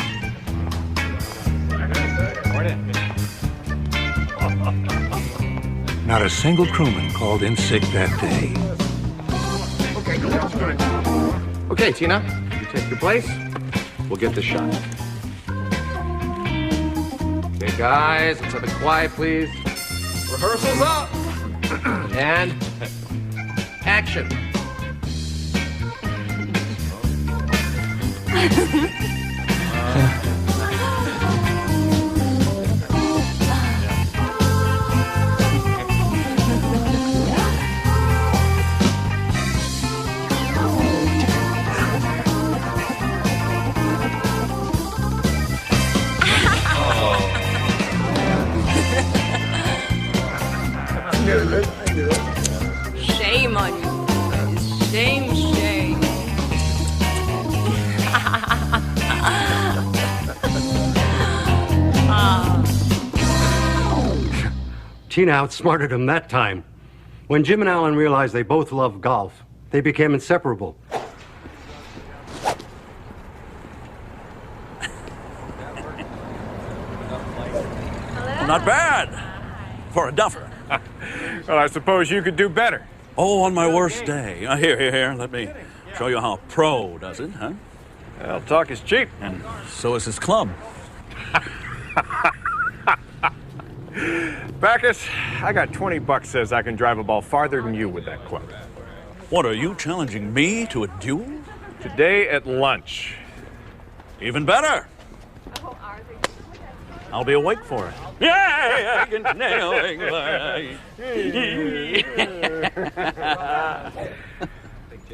Not a single crewman called in sick that day. Okay, Tina, you take your place. We'll get this shot. Okay, guys, let's have it quiet, please. Rehearsal's up. And action. Shame on you guys. Shame, shame. Tina outsmarted him that time. When Jim and Alan realized they both loved golf, they became inseparable. Not bad for a duffer. Well, I suppose you could do better. Oh, on my worst day. Here. Let me show you how a pro does it, huh? Well, talk is cheap. And so is his club. Backus, I got $20 says I can drive a ball farther than you with that club. What, are you challenging me to a duel? Today at lunch. Even better. I'll be awake for it. Yeah, I can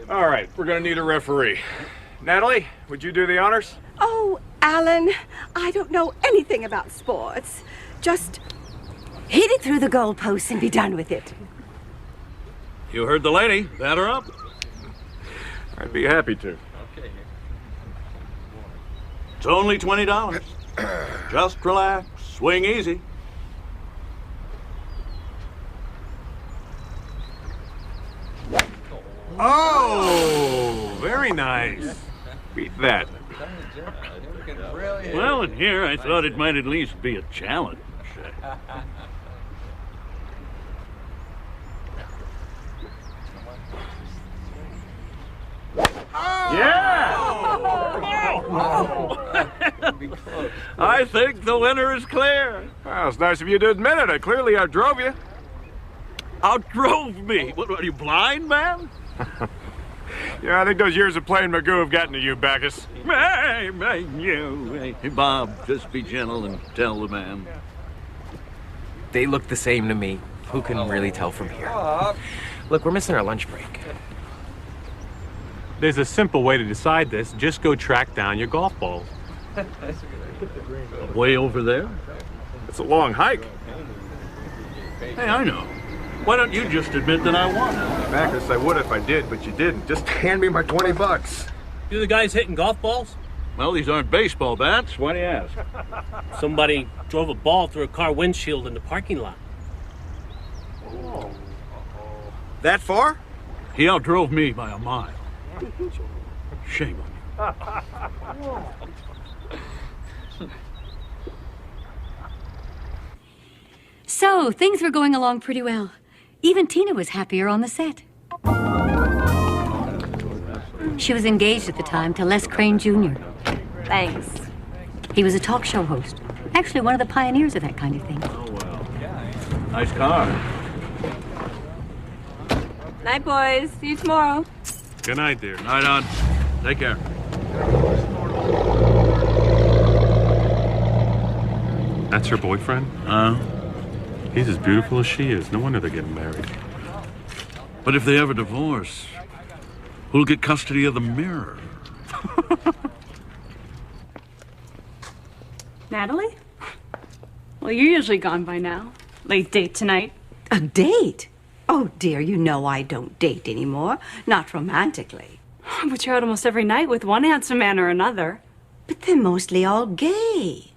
All right, we're gonna need a referee. Natalie, would you do the honors? Oh, Alan, I don't know anything about sports. Just hit it through the goalposts and be done with it. You heard the lady. Batter up. I'd be happy to. It's only $20. Just relax. Swing easy. Oh, very nice. Beat that. Well, in here, I thought it might at least be a challenge. I think the winner is clear. Well, it's nice of you to admit it. I clearly outdrove you. Outdrove me? What, are you blind, man? Yeah, I think those years of playing Magoo have gotten to you, Bacchus. Hey, Bob, just be gentle and tell the man. They look the same to me. Who can really tell from here? Look, we're missing our lunch break. There's a simple way to decide this. Just go track down your golf balls. Way over there? It's a long hike. Hey, I know. Why don't you just admit that I won? Bacchus, I would if I did, but you didn't. Just hand me my $20. You the guys hitting golf balls? Well, these aren't baseball bats. Why do you ask? Somebody drove a ball through a car windshield in the parking lot. That far? He outdrove me by a mile. Shame on you. So, things were going along pretty well. Even Tina was happier on the set. She was engaged at the time to Les Crane Jr. Thanks. He was a talk show host. Actually, one of the pioneers of that kind of thing. Oh, well. Nice car. Night, boys. See you tomorrow. Good night, dear. Night on. Take care. That's her boyfriend? He's as beautiful as she is. No wonder they're getting married. But if they ever divorce, who'll get custody of the mirror? Natalie? Well, you're usually gone by now. Late date tonight. A date? Oh, dear, you know I don't date anymore. Not romantically. But you're out almost every night with one handsome man or another. But they're mostly all gay.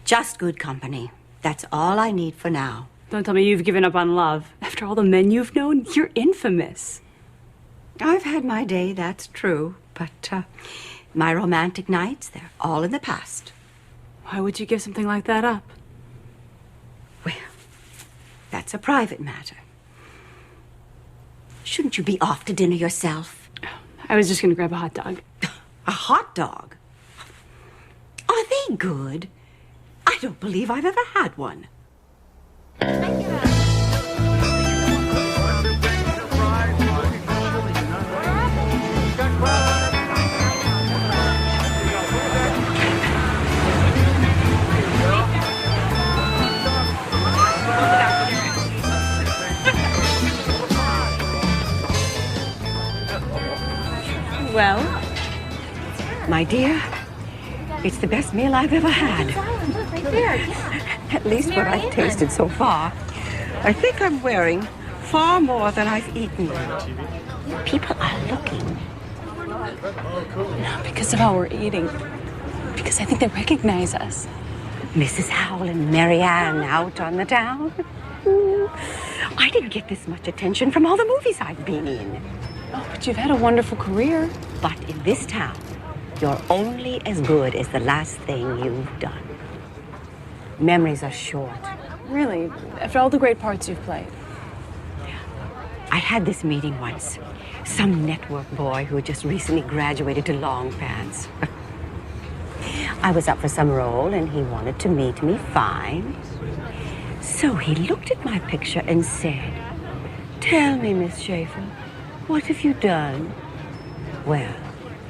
Just good company. That's all I need for now. Don't tell me you've given up on love. After all the men you've known, you're infamous. I've had my day, that's true. But my romantic nights, they're all in the past. Why would you give something like that up? Well, that's a private matter. Shouldn't you be off to dinner yourself? I was just going to grab a hot dog. A hot dog? Are they good? I don't believe I've ever had one. Well? My dear, it's the best meal I've ever had. At least what I've tasted so far. I think I'm wearing far more than I've eaten. People are looking. Not because of how we're eating. Because I think they recognize us. Mrs. Howell and Mary Ann out on the town. I didn't get this much attention from all the movies I've been in. Oh, but you've had a wonderful career. But in this town, you're only as good as the last thing you've done. Memories are short. Really? After all the great parts you've played? I had this meeting once. Some network boy who had just recently graduated to long pants. I was up for some role and he wanted to meet me fine. So he looked at my picture and said, "Tell me, Miss Schaefer, what have you done?" Well,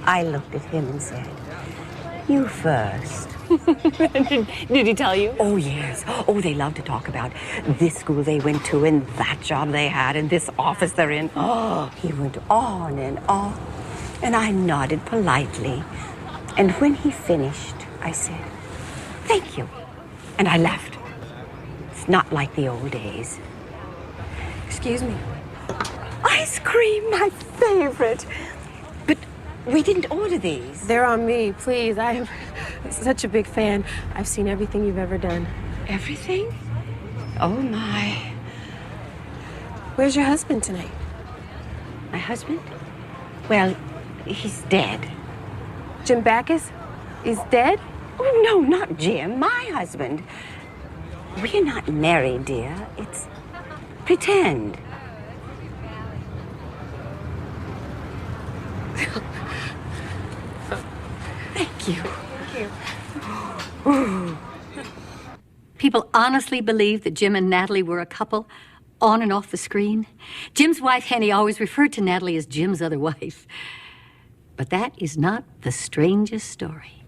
I looked at him and said, "You first." Did he tell you? Oh, yes. Oh, they love to talk about this school they went to and that job they had and this office they're in. Oh, he went on and on. And I nodded politely. And when he finished, I said, "Thank you." And I left. It's not like the old days. Excuse me. Ice cream, my favorite. But we didn't order these. They're on me, please. I am such a big fan. I've seen everything you've ever done. Everything? Oh, my. Where's your husband tonight? My husband? Well, he's dead. Jim Bacchus is dead? Oh, no, not Jim, my husband. We're not married, dear. It's pretend. Thank you. People honestly believe that Jim and Natalie were a couple on and off the screen. Jim's wife, Henny, always referred to Natalie as Jim's other wife. But that is not the strangest story.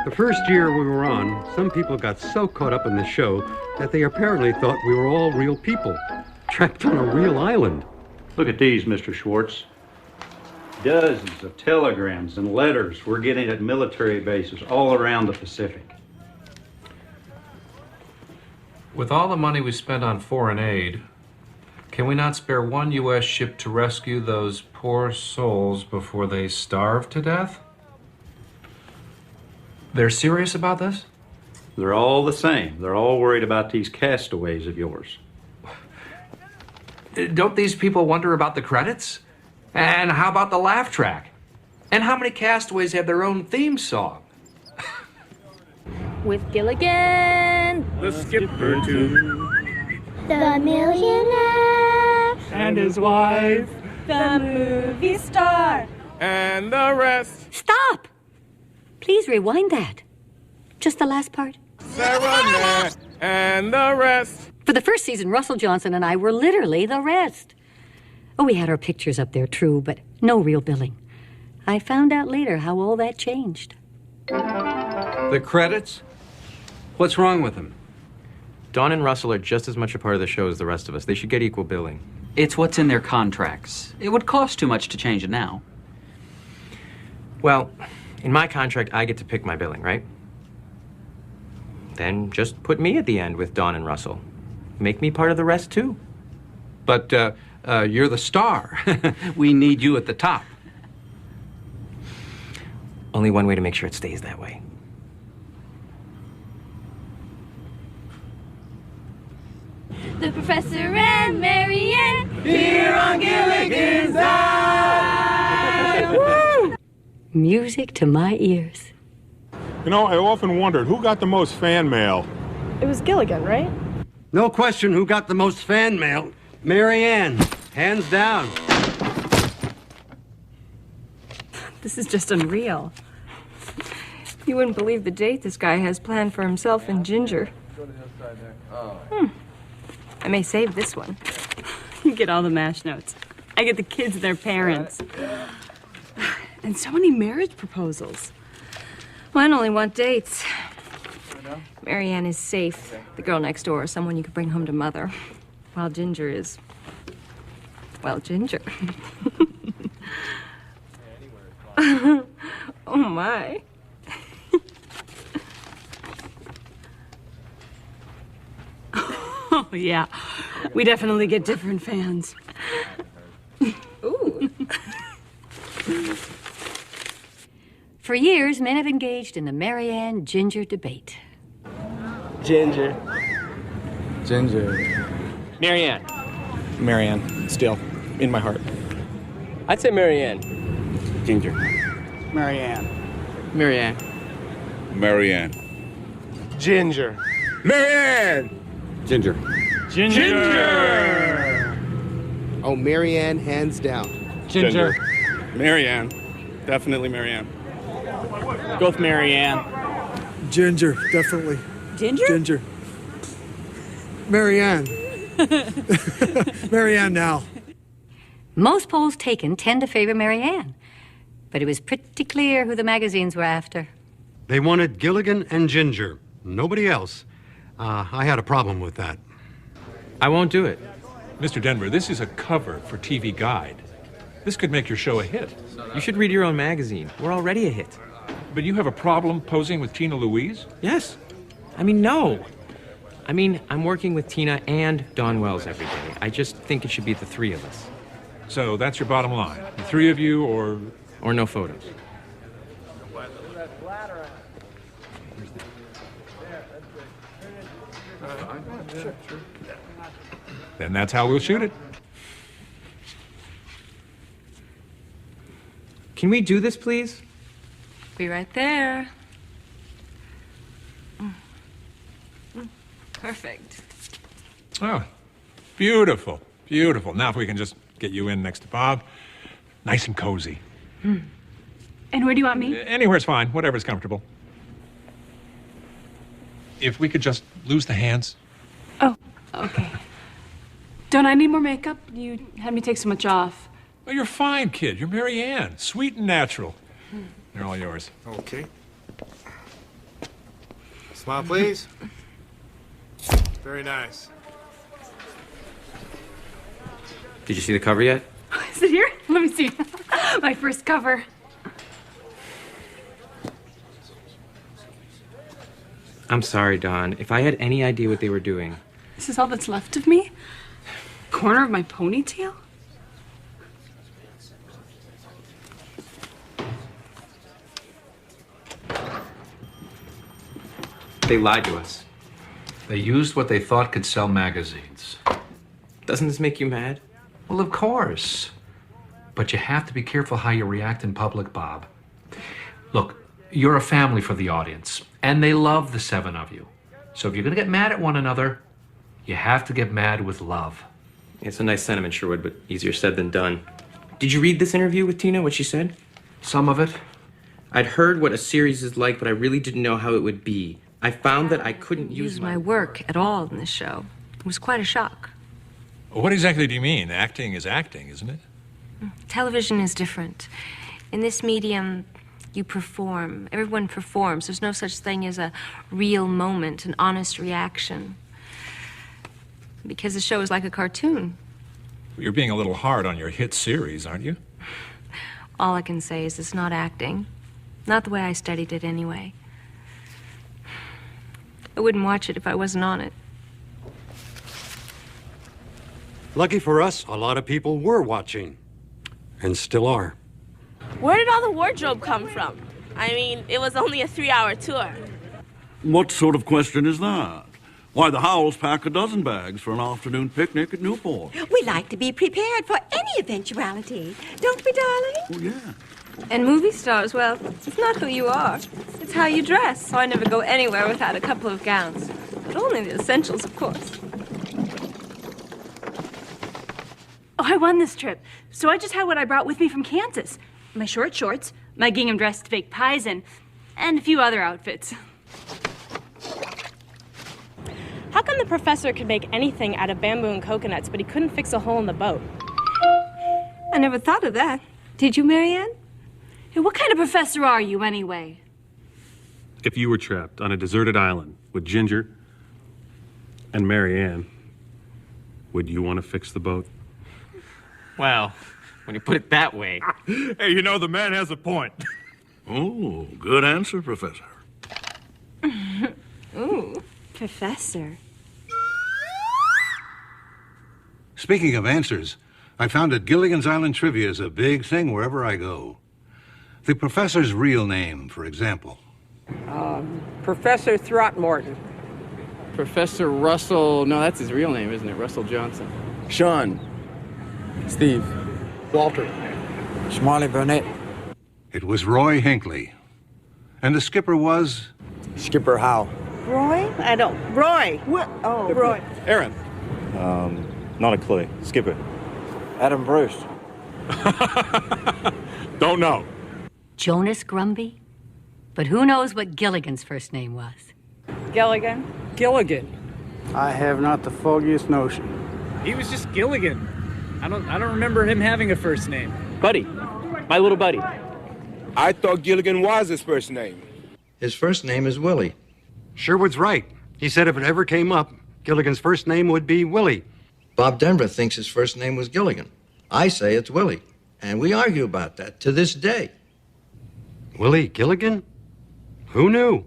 The first year we were on, some people got so caught up in the show that they apparently thought we were all real people, trapped on a real island. Look at these, Mr. Schwartz. Dozens of telegrams and letters we're getting at military bases all around the Pacific. With all the money we spent on foreign aid, can we not spare one U.S. ship to rescue those poor souls before they starve to death? They're serious about this? They're all the same. They're all worried about these castaways of yours. Don't these people wonder about the credits? And how about the laugh track? And how many castaways have their own theme song? With Gilligan, the skipper too, the millionaire, and his wife, the movie star, and the rest. Stop! Please rewind that. Just the last part. Serenade, and the rest. For the first season, Russell Johnson and I were literally the rest. Oh, we had our pictures up there, true, but no real billing. I found out later how all that changed. The credits? What's wrong with them? Dawn and Russell are just as much a part of the show as the rest of us. They should get equal billing. It's what's in their contracts. It would cost too much to change it now. Well, in my contract, I get to pick my billing, right? Then just put me at the end with Dawn and Russell. Make me part of the rest, too. But you're the star. We need you at the top. Only one way to make sure it stays that way. the Professor and Marianne here on Gilligan's Island. Woo! Music to my ears. You know, I often wondered who got the most fan mail. It was Gilligan, right? No question who got the most fan mail. Marianne, hands down. This is just unreal. You wouldn't believe the date this guy has planned for himself and Ginger. I may save this one. You get all the MASH notes. I get the kids and their parents. And so many marriage proposals. Mine only want dates. Marianne is safe. The girl next door is someone you could bring home to mother. While Ginger is... well, Ginger. Oh, my. Oh, yeah. We definitely get different fans. Ooh. For years, men have engaged in the Marianne-Ginger debate. Ginger. Ginger. Marianne. Marianne, still, in my heart. I'd say Marianne. Ginger. Marianne. Marianne. Marianne. Ginger. Marianne! Ginger. Ginger! Oh, Marianne, hands down. Ginger. Marianne. Definitely Marianne. Go with Marianne. Ginger, definitely. Ginger? Ginger. Marianne. Marianne now. Most polls taken tend to favor Marianne, but it was pretty clear who the magazines were after. They wanted Gilligan and Ginger, nobody else. I had a problem with that. I won't do it. Mr. Denver, this is a cover for TV Guide. This could make your show a hit. You should read your own magazine. We're already a hit. But you have a problem posing with Tina Louise? Yes. I mean, no. I mean, I'm working with Tina and Dawn Wells every day. I just think it should be the three of us. So that's your bottom line. The three of you or no photos. then that's how we'll shoot it. Can we do this, please? Be right there. Perfect. Oh, beautiful, beautiful. Now if we can just get you in next to Bob, nice and cozy. And where do you want me? Anywhere's fine, whatever's comfortable. If we could just lose the hands. Oh, okay. Don't I need more makeup? You had me take so much off. Well, you're fine, kid. You're Mary Ann. Sweet and natural. They're all yours. Okay. Smile, please. Very nice. Did you see the cover yet? Is it here? Let me see. My first cover. I'm sorry, Dawn. If I had any idea what they were doing. This is all that's left of me? Corner of my ponytail? They lied to us. They used what they thought could sell magazines. Doesn't this make you mad? Well, of course. But you have to be careful how you react in public, Bob. Look, you're a family for the audience, and they love the seven of you. So if you're gonna get mad at one another, you have to get mad with love. It's a nice sentiment, Sherwood, but easier said than done. Did you read this interview with Tina, what she said? Some of it. I'd heard what a series is like, but I really didn't know how it would be. I found that I couldn't use my work at all in this show. It was quite a shock. What exactly do you mean? Acting is acting, isn't it? Television is different. In this medium, you perform. Everyone performs. There's no such thing as a real moment, an honest reaction. Because the show is like a cartoon. You're being a little hard on your hit series, aren't you? All I can say is it's not acting. Not the way I studied it anyway. I wouldn't watch it if I wasn't on it. Lucky for us, a lot of people were watching. And still are. Where did all the wardrobe come from? I mean, it was only a 3-hour tour. What sort of question is that? Why, the Howells pack a dozen bags for an afternoon picnic at Newport. We like to be prepared for any eventuality, don't we, darling? Oh, yeah. And movie stars, well, it's not who you are. It's how you dress. So I never go anywhere without a couple of gowns. But only the essentials, of course. Oh, I won this trip. So I just had what I brought with me from Kansas. My short shorts, my gingham dress to bake pies in, and a few other outfits. How come the professor could make anything out of bamboo and coconuts, but he couldn't fix a hole in the boat? I never thought of that. Did you, Marianne? Hey, what kind of professor are you, anyway? If you were trapped on a deserted island with Ginger and Mary Ann, would you want to fix the boat? Well, when you put it that way. Hey, you know, the man has a point. Oh, good answer, Professor. Ooh, professor. Speaking of answers, I found that Gilligan's Island trivia is a big thing wherever I go. The professor's real name, for example. Professor Throckmorton. Professor Russell, no, that's his real name, isn't it? Russell Johnson. Sean. Steve. Walter. Smiley Burnett. It was Roy Hinckley. And the skipper was... Skipper Howe. Roy? Roy. What? Oh, Roy. Aaron. Not a clue. Skipper. Adam Bruce. Don't know. Jonas Grumby? But who knows what Gilligan's first name was? Gilligan. Gilligan. I have not the foggiest notion. He was just Gilligan. I don't remember him having a first name. Buddy. My little buddy. I thought Gilligan was his first name. His first name is Willie. Sherwood's right. He said if it ever came up, Gilligan's first name would be Willie. Bob Denver thinks his first name was Gilligan. I say it's Willie. And we argue about that to this day. Willie Gilligan? Who knew?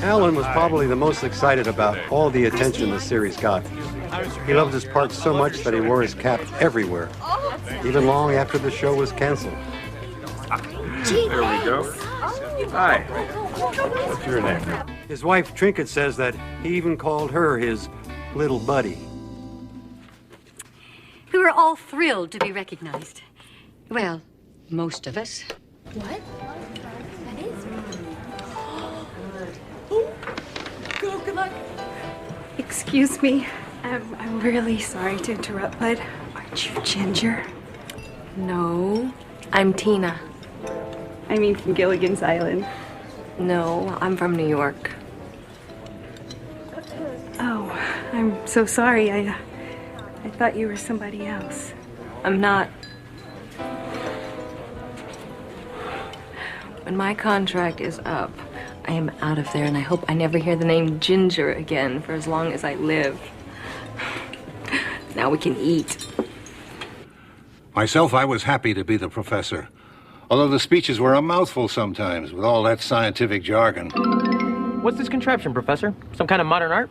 Alan was probably the most excited about all the attention the series got. He loved his part so much that he wore his cap everywhere, even long after the show was canceled. There we go. Hi. What's your name? His wife, Trinket, says that he even called her his little buddy. We were all thrilled to be recognized. Well, most of us. What? That is. Good luck. Excuse me. I'm really sorry to interrupt, but aren't you Ginger? No, I'm Tina. I mean from Gilligan's Island. No, I'm from New York. Oh, I'm so sorry. I thought you were somebody else. I'm not. When my contract is up, I am out of there, and I hope I never hear the name Ginger again for as long as I live. Now we can eat. Myself, I was happy to be the professor. Although the speeches were a mouthful sometimes with all that scientific jargon. What's this contraption, Professor? Some kind of modern art?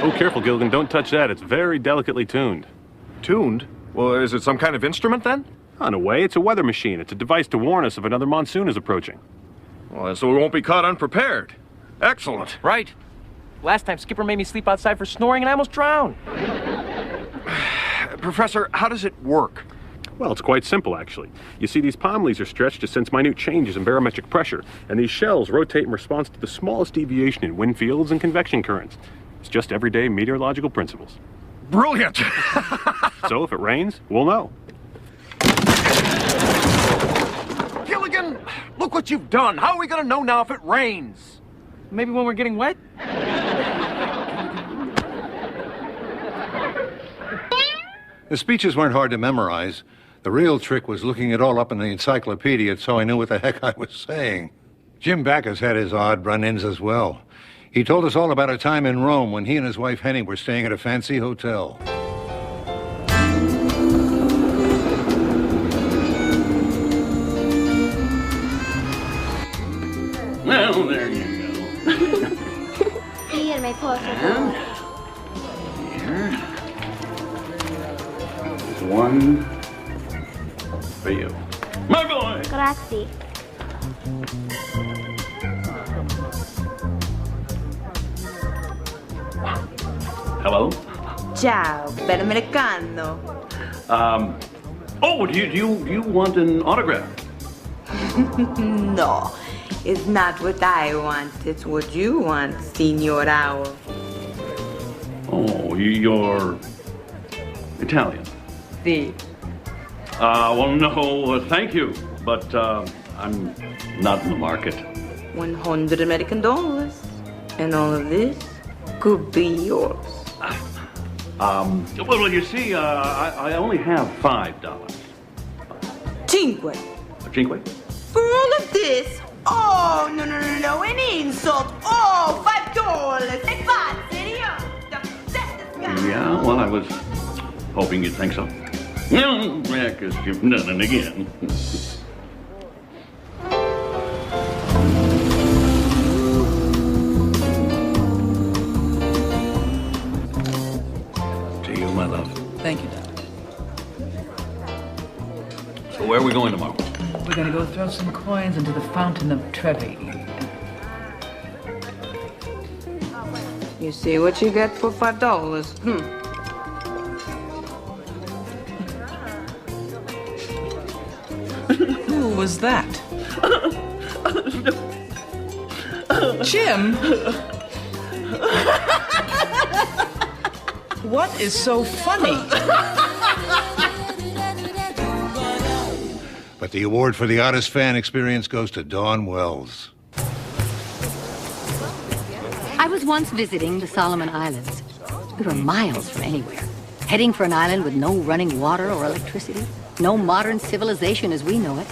Oh, careful, Gilligan. Don't touch that. It's very delicately tuned. Tuned? Well, is it some kind of instrument then? In a way, it's a weather machine. It's a device to warn us if another monsoon is approaching. Well, so we won't be caught unprepared. Excellent. Right. Last time, Skipper made me sleep outside for snoring and I almost drowned. Professor, how does it work? Well, it's quite simple, actually. You see, these palm leaves are stretched to sense minute changes in barometric pressure, and these shells rotate in response to the smallest deviation in wind fields and convection currents. It's just everyday meteorological principles. Brilliant! So if it rains, we'll know. Gilligan, look what you've done. How are we going to know now if it rains? Maybe when we're getting wet? The speeches weren't hard to memorize. The real trick was looking it all up in the encyclopedia so I knew what the heck I was saying. Jim Backus had his odd run-ins as well. He told us all about a time in Rome when he and his wife Henny were staying at a fancy hotel. Well, there you go. Firme, por favor. Here. One for you. My boy! Grazie. Hello? Ciao, bell'americano. Oh, do you want an autograph? No, it's not what I want. It's what you want, Signorao. Oh, you're Italian. Si. Well, no, thank you, but I'm not in the market. $100 American. And all of this could be yours. Well, you see, I only have $5. Cinque. Cinque? For all of this? Oh, no, an insult. Oh, $5. Sei pazzo, idiota. Yeah, well, I was hoping you'd think so. Yeah, because you've done it again. To you, my love. Thank you, Doc. So where are we going tomorrow? We're gonna go throw some coins into the Fountain of Trevi. You see what you get for $5? Who was that? Jim? What is so funny? But the award for the oddest fan experience goes to Dawn Wells. I was once visiting the Solomon Islands. We were miles from anywhere, heading for an island with no running water or electricity, no modern civilization as we know it.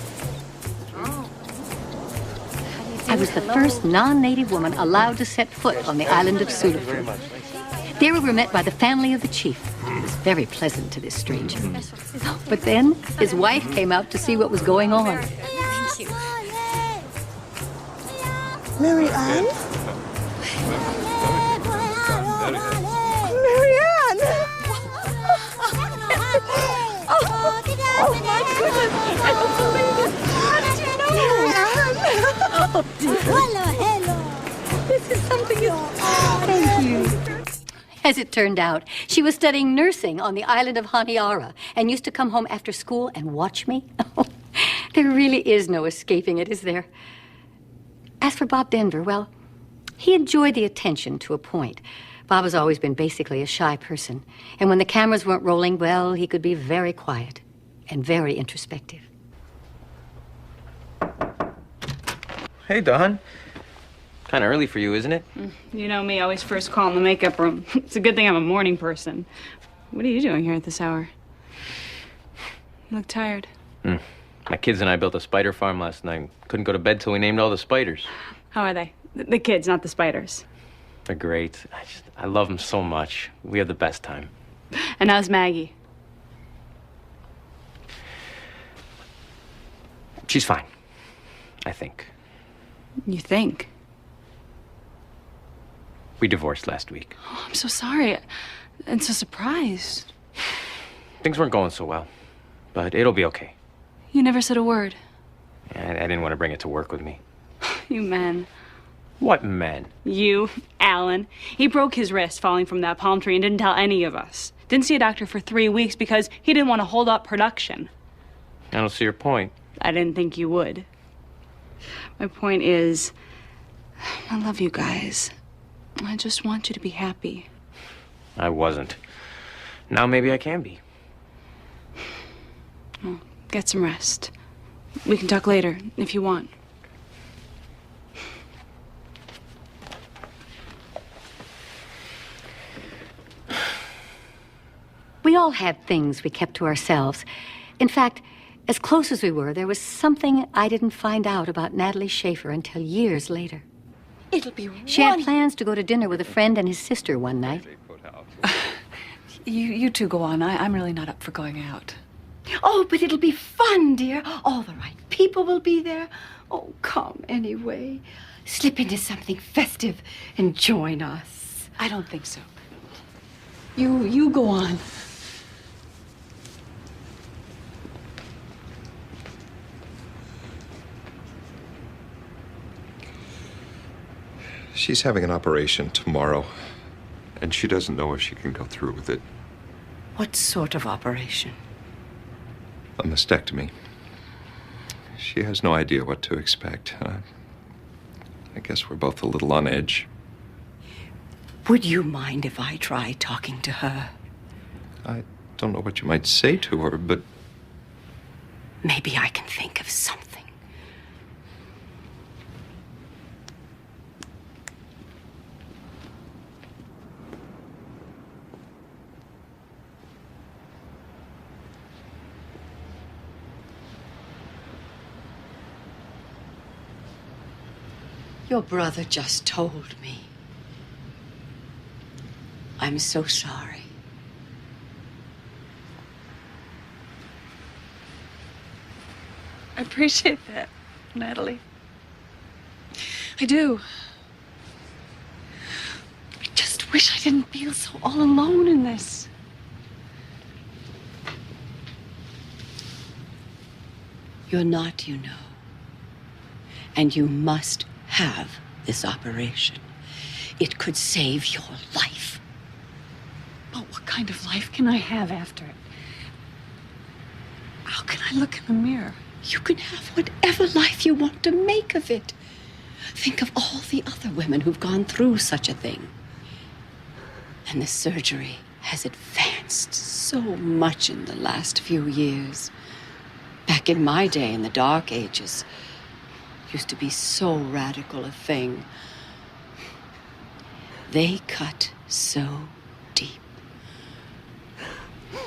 I was the first non-native woman allowed to set foot on the island of Sulafu. There we were met by the family of the chief. It was very pleasant to this stranger. But then his wife came out to see what was going on. Thank you. Mary Ann? Mary Ann! Oh my goodness! I don't believe it! How did you know? Mary Ann? Oh, dear. Hello. This is something. Thank you. As it turned out, she was studying nursing on the island of Honiara and used to come home after school and watch me. There really is no escaping it, is there? As for Bob Denver, well, he enjoyed the attention to a point. Bob has always been basically a shy person. And when the cameras weren't rolling, well, he could be very quiet and very introspective. Hey, Dawn. Kind of early for you, isn't it? You know me, always first call in the makeup room. It's a good thing I'm a morning person. What are you doing here at this hour? You look tired. My kids and I built a spider farm last night. Couldn't go to bed till we named all the spiders. How are they? The kids, not the spiders. They're great. I love them so much. We have the best time. And how's Maggie? She's fine, I think. You think? We divorced last week. Oh, I'm so sorry. I'm so surprised. Things weren't going so well, but it'll be okay. You never said a word. I didn't want to bring it to work with me. You men. What men? You, Alan. He broke his wrist falling from that palm tree and didn't tell any of us. Didn't see a doctor for 3 weeks because he didn't want to hold up production. I don't see your point. I didn't think you would. My point is, I love you guys. I just want you to be happy. I wasn't. Now maybe I can be. Well, get some rest. We can talk later, if you want. We all had things we kept to ourselves. In fact, as close as we were, there was something I didn't find out about Natalie Schaefer until years later. It'll be She had plans to go to dinner with a friend and his sister one night. You two go on. I'm really not up for going out. Oh, but it'll be fun, dear. All the right people will be there. Oh, come anyway. Slip into something festive and join us. I don't think so. You go on. She's having an operation tomorrow, and she doesn't know if she can go through with it. What sort of operation? A mastectomy. She has no idea what to expect. I guess we're both a little on edge. Would you mind if I try talking to her? I don't know what you might say to her, but... Maybe I can think of something. Your brother just told me. I'm so sorry. I appreciate that, Natalie. I do. I just wish I didn't feel so all alone in this. You're not, you know. And you must have this operation. It could save your life. But what kind of life can I have after it? How can I look in the mirror? You can have whatever life you want to make of it. Think of all the other women who've gone through such a thing. And the surgery has advanced so much in the last few years. Back in my day, in the Dark Ages, used to be so radical a thing. They cut so deep.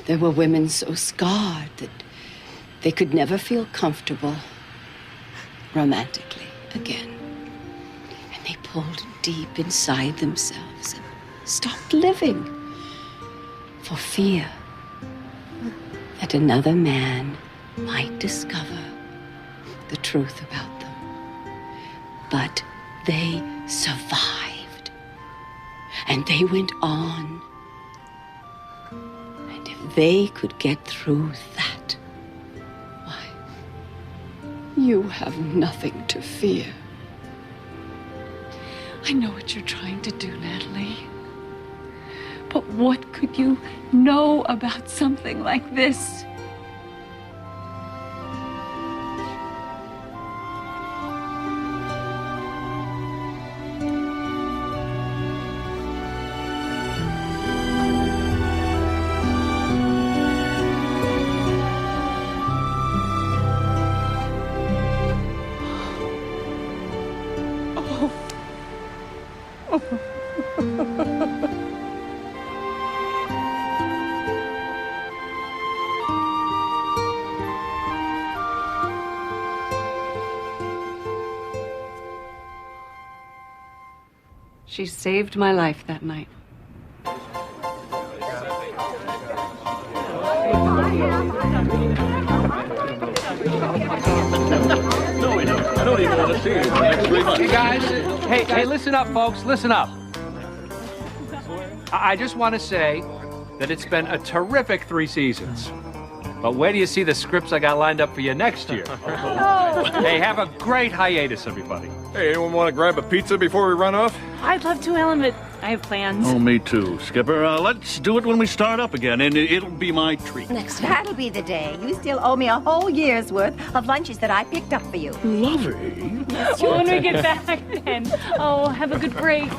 There were women so scarred that they could never feel comfortable romantically again. And they pulled deep inside themselves and stopped living for fear that another man might discover the truth about them. But they survived. And they went on. And if they could get through that, why, you have nothing to fear. I know what you're trying to do, Natalie. But what could you know about something like this? She saved my life that night. No, we don't. I don't even want to see you for the next 3 months. Hey, guys. Hey, listen up, folks. Listen up. I just want to say that it's been a terrific 3 seasons. But where do you see the scripts I got lined up for you next year? Hey, have a great hiatus, everybody. Hey, anyone want to grab a pizza before we run off? I'd love to, Ellen, but I have plans. Oh, me too, Skipper. Let's do it when we start up again, and it'll be my treat. That'll be the day. You still owe me a whole year's worth of lunches that I picked up for you. Lovely. Well, when we get back, then. Oh, have a good break.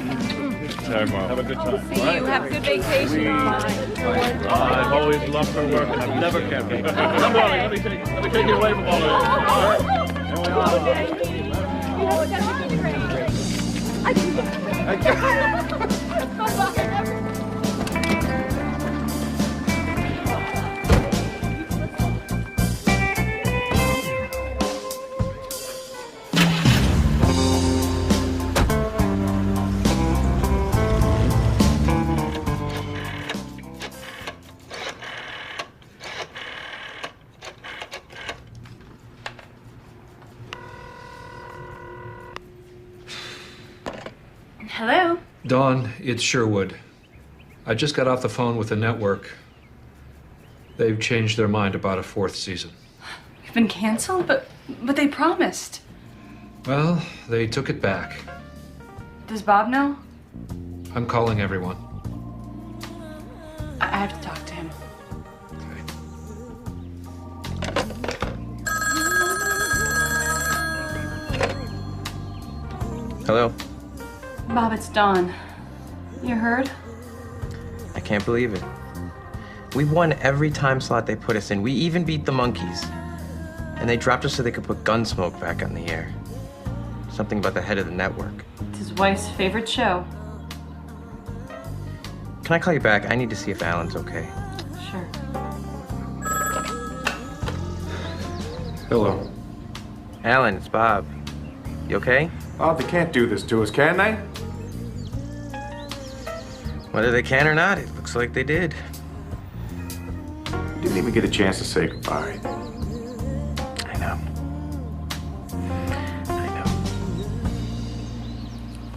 Sorry, Mom. Have a good time. See you. Have a good vacation. I've always loved her work, and I've never kept it. Come on, let me take you away from all of this. Hello? Dawn, it's Sherwood. I just got off the phone with the network. They've changed their mind about a 4th season. You've been canceled? But they promised. Well, they took it back. Does Bob know? I'm calling everyone. I have to talk to him. Hello? Bob, it's Dawn. You heard? I can't believe it. We won every time slot they put us in. We even beat the Monkeys. And they dropped us so they could put Gunsmoke back on the air. Something about the head of the network. It's his wife's favorite show. Can I call you back? I need to see if Alan's okay. Sure. Hello. Alan, it's Bob. You okay? Oh, they can't do this to us, can they? Whether they can or not, it looks like they did. Didn't even get a chance to say goodbye. I know.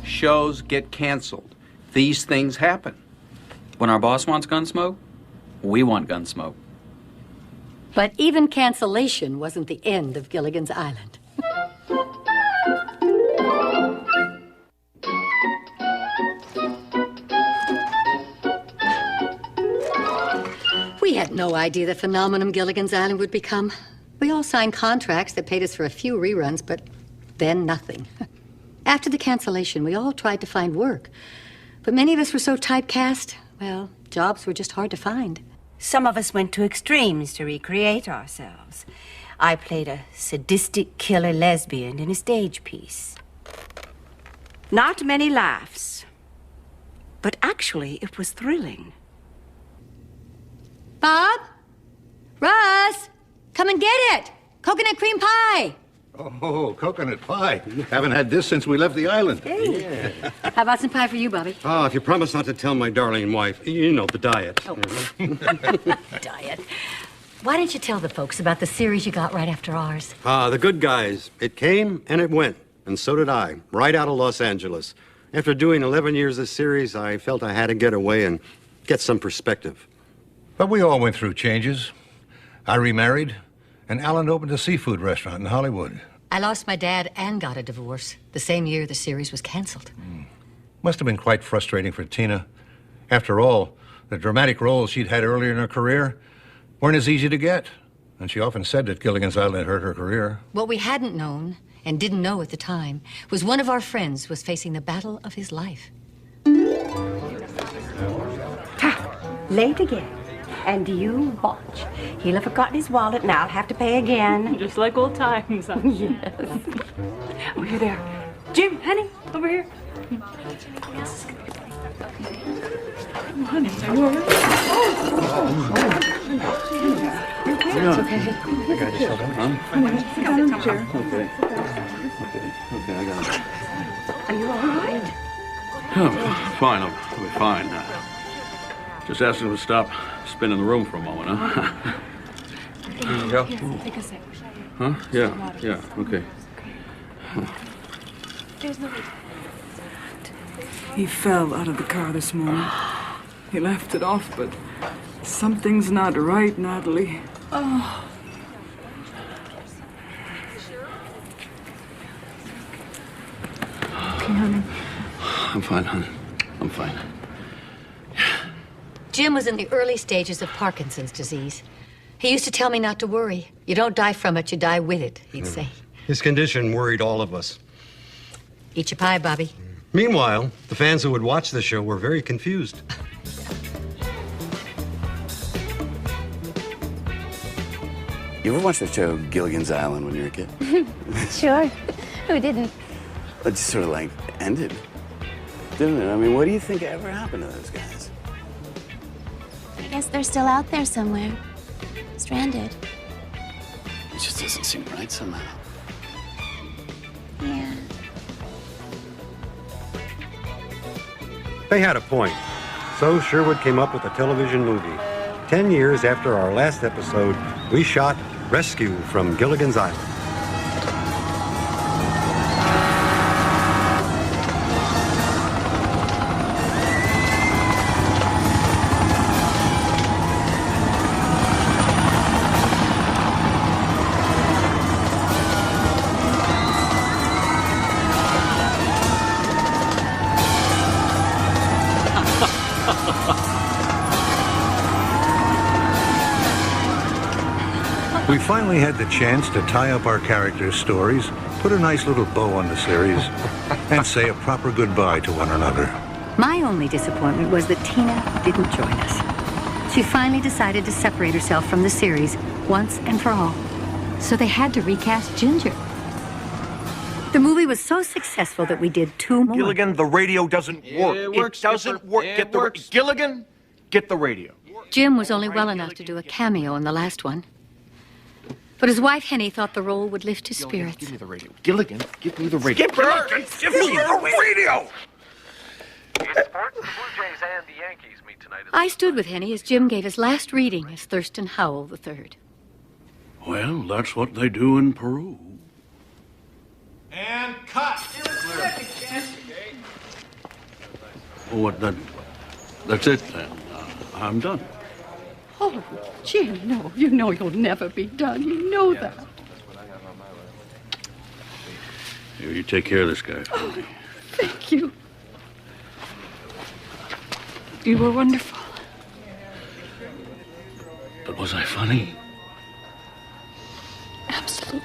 Shows get canceled. These things happen. When our boss wants Gunsmoke, we want Gunsmoke. But even cancellation wasn't the end of Gilligan's Island. We had no idea the phenomenon Gilligan's Island would become. We all signed contracts that paid us for a few reruns, but then nothing. After the cancellation, we all tried to find work. But many of us were so typecast, well, jobs were just hard to find. Some of us went to extremes to recreate ourselves. I played a sadistic killer lesbian in a stage piece. Not many laughs, but actually it was thrilling. Bob? Russ? Come and get it! Coconut cream pie! Oh, coconut pie. Haven't had this since we left the island. Hey. How about some pie for you, Bobby? Oh, if you promise not to tell my darling wife. You know, the diet. Oh. Diet. Why don't you tell the folks about the series you got right after ours? The Good Guys. It came and it went. And so did I, right out of Los Angeles. After doing 11 years of series, I felt I had to get away and get some perspective. But we all went through changes. I remarried, and Alan opened a seafood restaurant in Hollywood. I lost my dad and got a divorce the same year the series was canceled. Must have been quite frustrating for Tina. After all, the dramatic roles she'd had earlier in her career weren't as easy to get. And she often said that Gilligan's Island hurt her career. What we hadn't known, and didn't know at the time, was one of our friends was facing the battle of his life. Late again. And you watch. He'll have forgotten his wallet and I'll have to pay again. Just like old times. Yes. Oh, you're there. Jim, honey, over here. Oh, honey, are you all right? Yeah. It's okay. I got you. Sit down in the chair. Okay, I got it. Are you all right? Oh, fine, I'll be fine. Just ask him to stop spinning the room for a moment, huh? There you go. Here, take a sip. Huh? Yeah, okay. There's no... He fell out of the car this morning. He laughed it off, but something's not right, Natalie. Oh. Okay, honey. I'm fine, honey. I'm fine. Jim was in the early stages of Parkinson's disease. He used to tell me not to worry. You don't die from it, you die with it, he'd say. His condition worried all of us. Eat your pie, Bobby. Meanwhile, the fans who would watch the show were very confused. You ever watch the show Gilligan's Island when you were a kid? Sure. Who didn't? It just sort of like ended, didn't it? I mean, what do you think ever happened to those guys? I guess they're still out there somewhere. Stranded. It just doesn't seem right somehow. Yeah. They had a point. So Sherwood came up with a television movie. 10 years after our last episode, we shot Rescue from Gilligan's Island. We finally had the chance to tie up our characters' stories, put a nice little bow on the series, and say a proper goodbye to one another. My only disappointment was that Tina didn't join us. She finally decided to separate herself from the series once and for all. So they had to recast Ginger. The movie was so successful that we did 2 more. Gilligan, the radio doesn't work. It works doesn't work. Get the Gilligan, get the radio. Jim was only well enough to do a cameo in the last one. But his wife, Henny, thought the role would lift his spirits. Give me the radio. Gilligan, give me the radio. Give me the radio! I stood with Henny as Jim gave his last reading as Thurston Howell III. Well, that's what they do in Peru. And cut. Oh, that's it then. I'm done. Oh, Jim, no. You know you'll never be done. You know that. Here, you take care of this guy for me. Thank you. You were wonderful. But was I funny? Absolutely.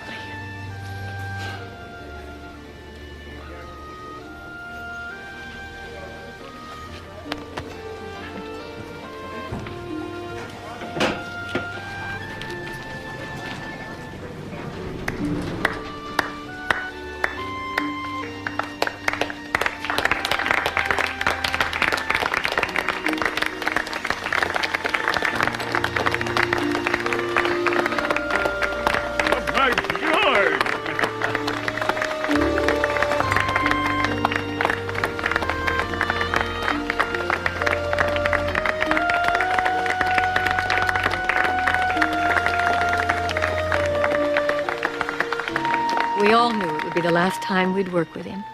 We all knew it would be the last time we'd work with him.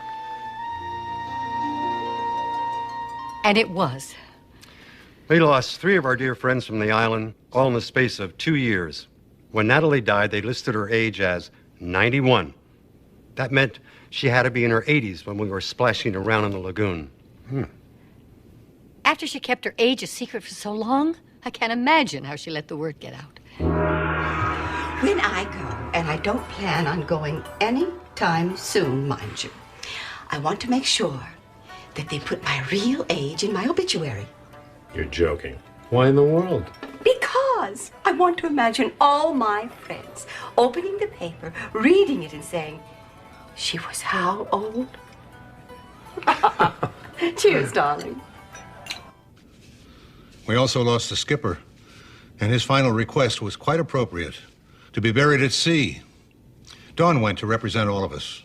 And it was. We lost 3 of our dear friends from the island, all in the space of 2 years. When Natalie died, they listed her age as 91. That meant she had to be in her 80s when we were splashing around in the lagoon. After she kept her age a secret for so long, I can't imagine how she let the word get out. When I go, and I don't plan on going any time soon, mind you, I want to make sure that they put my real age in my obituary. You're joking. Why in the world? Because I want to imagine all my friends opening the paper, reading it, and saying, she was how old? Cheers, darling. We also lost the skipper, and his final request was quite appropriate, to be buried at sea. Dawn went to represent all of us.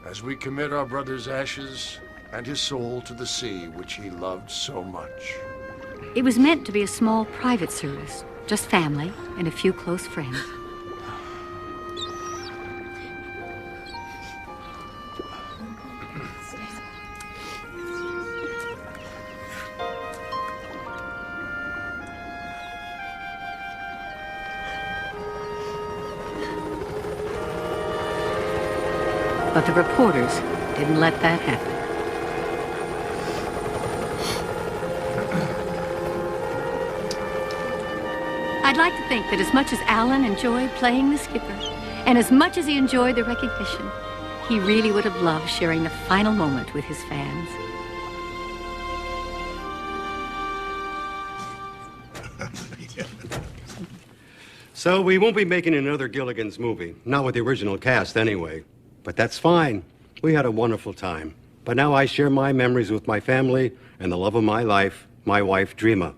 As we commit our brother's ashes and his soul to the sea, which he loved so much. It was meant to be a small private service, just family and a few close friends. But the reporters didn't let that happen. I'd like to think that as much as Alan enjoyed playing the skipper, and as much as he enjoyed the recognition, he really would have loved sharing the final moment with his fans. So we won't be making another Gilligan's movie. Not with the original cast, anyway. But that's fine. We had a wonderful time. But now I share my memories with my family and the love of my life, my wife, Dreama.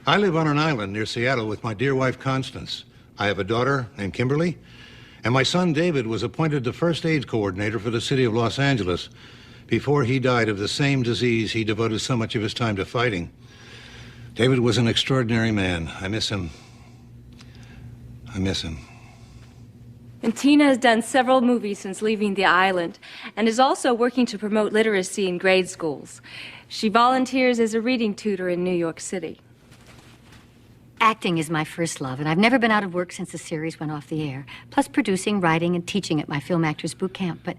I live on an island near Seattle with my dear wife, Constance. I have a daughter named Kimberly, and my son, David, was appointed the first aid coordinator for the city of Los Angeles before he died of the same disease he devoted so much of his time to fighting. David was an extraordinary man. I miss him. I miss him. And Tina has done several movies since leaving the island and is also working to promote literacy in grade schools. She volunteers as a reading tutor in New York City. Acting is my first love, and I've never been out of work since the series went off the air, plus producing, writing, and teaching at my Film Actors Boot Camp. But,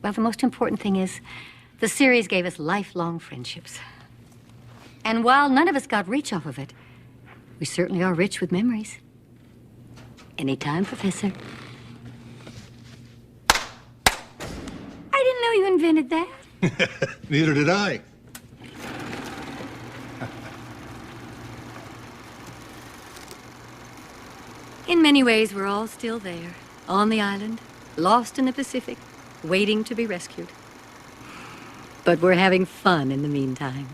well, the most important thing is the series gave us lifelong friendships. And while none of us got rich off of it, we certainly are rich with memories. Anytime, Professor. I didn't know you invented that. Neither did I. In many ways, we're all still there, on the island, lost in the Pacific, waiting to be rescued. But we're having fun in the meantime.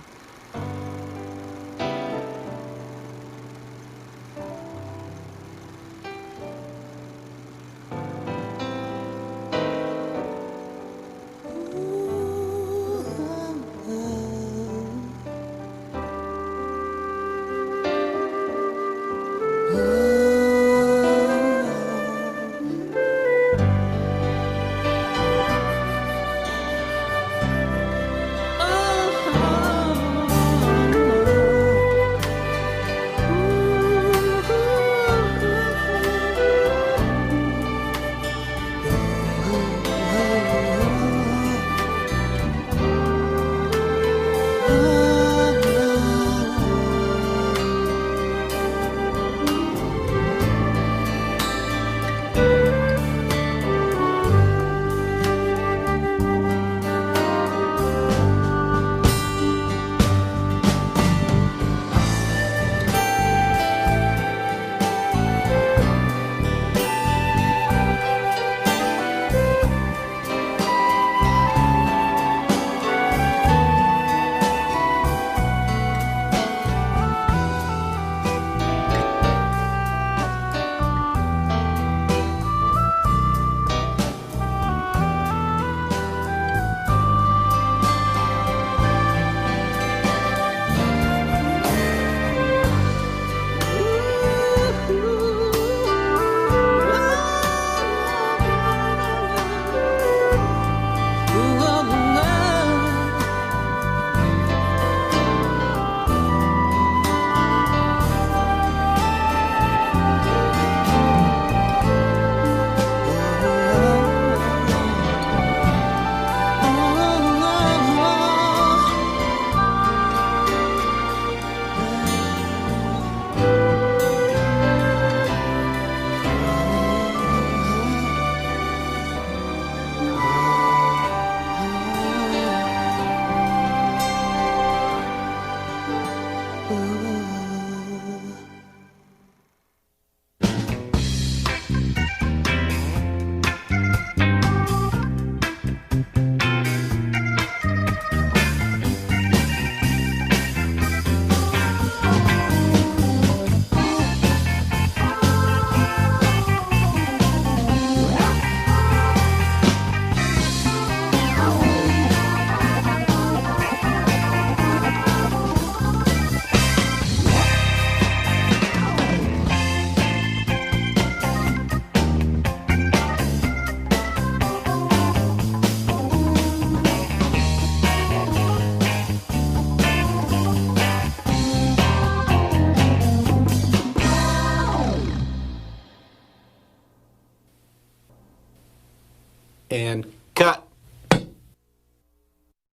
and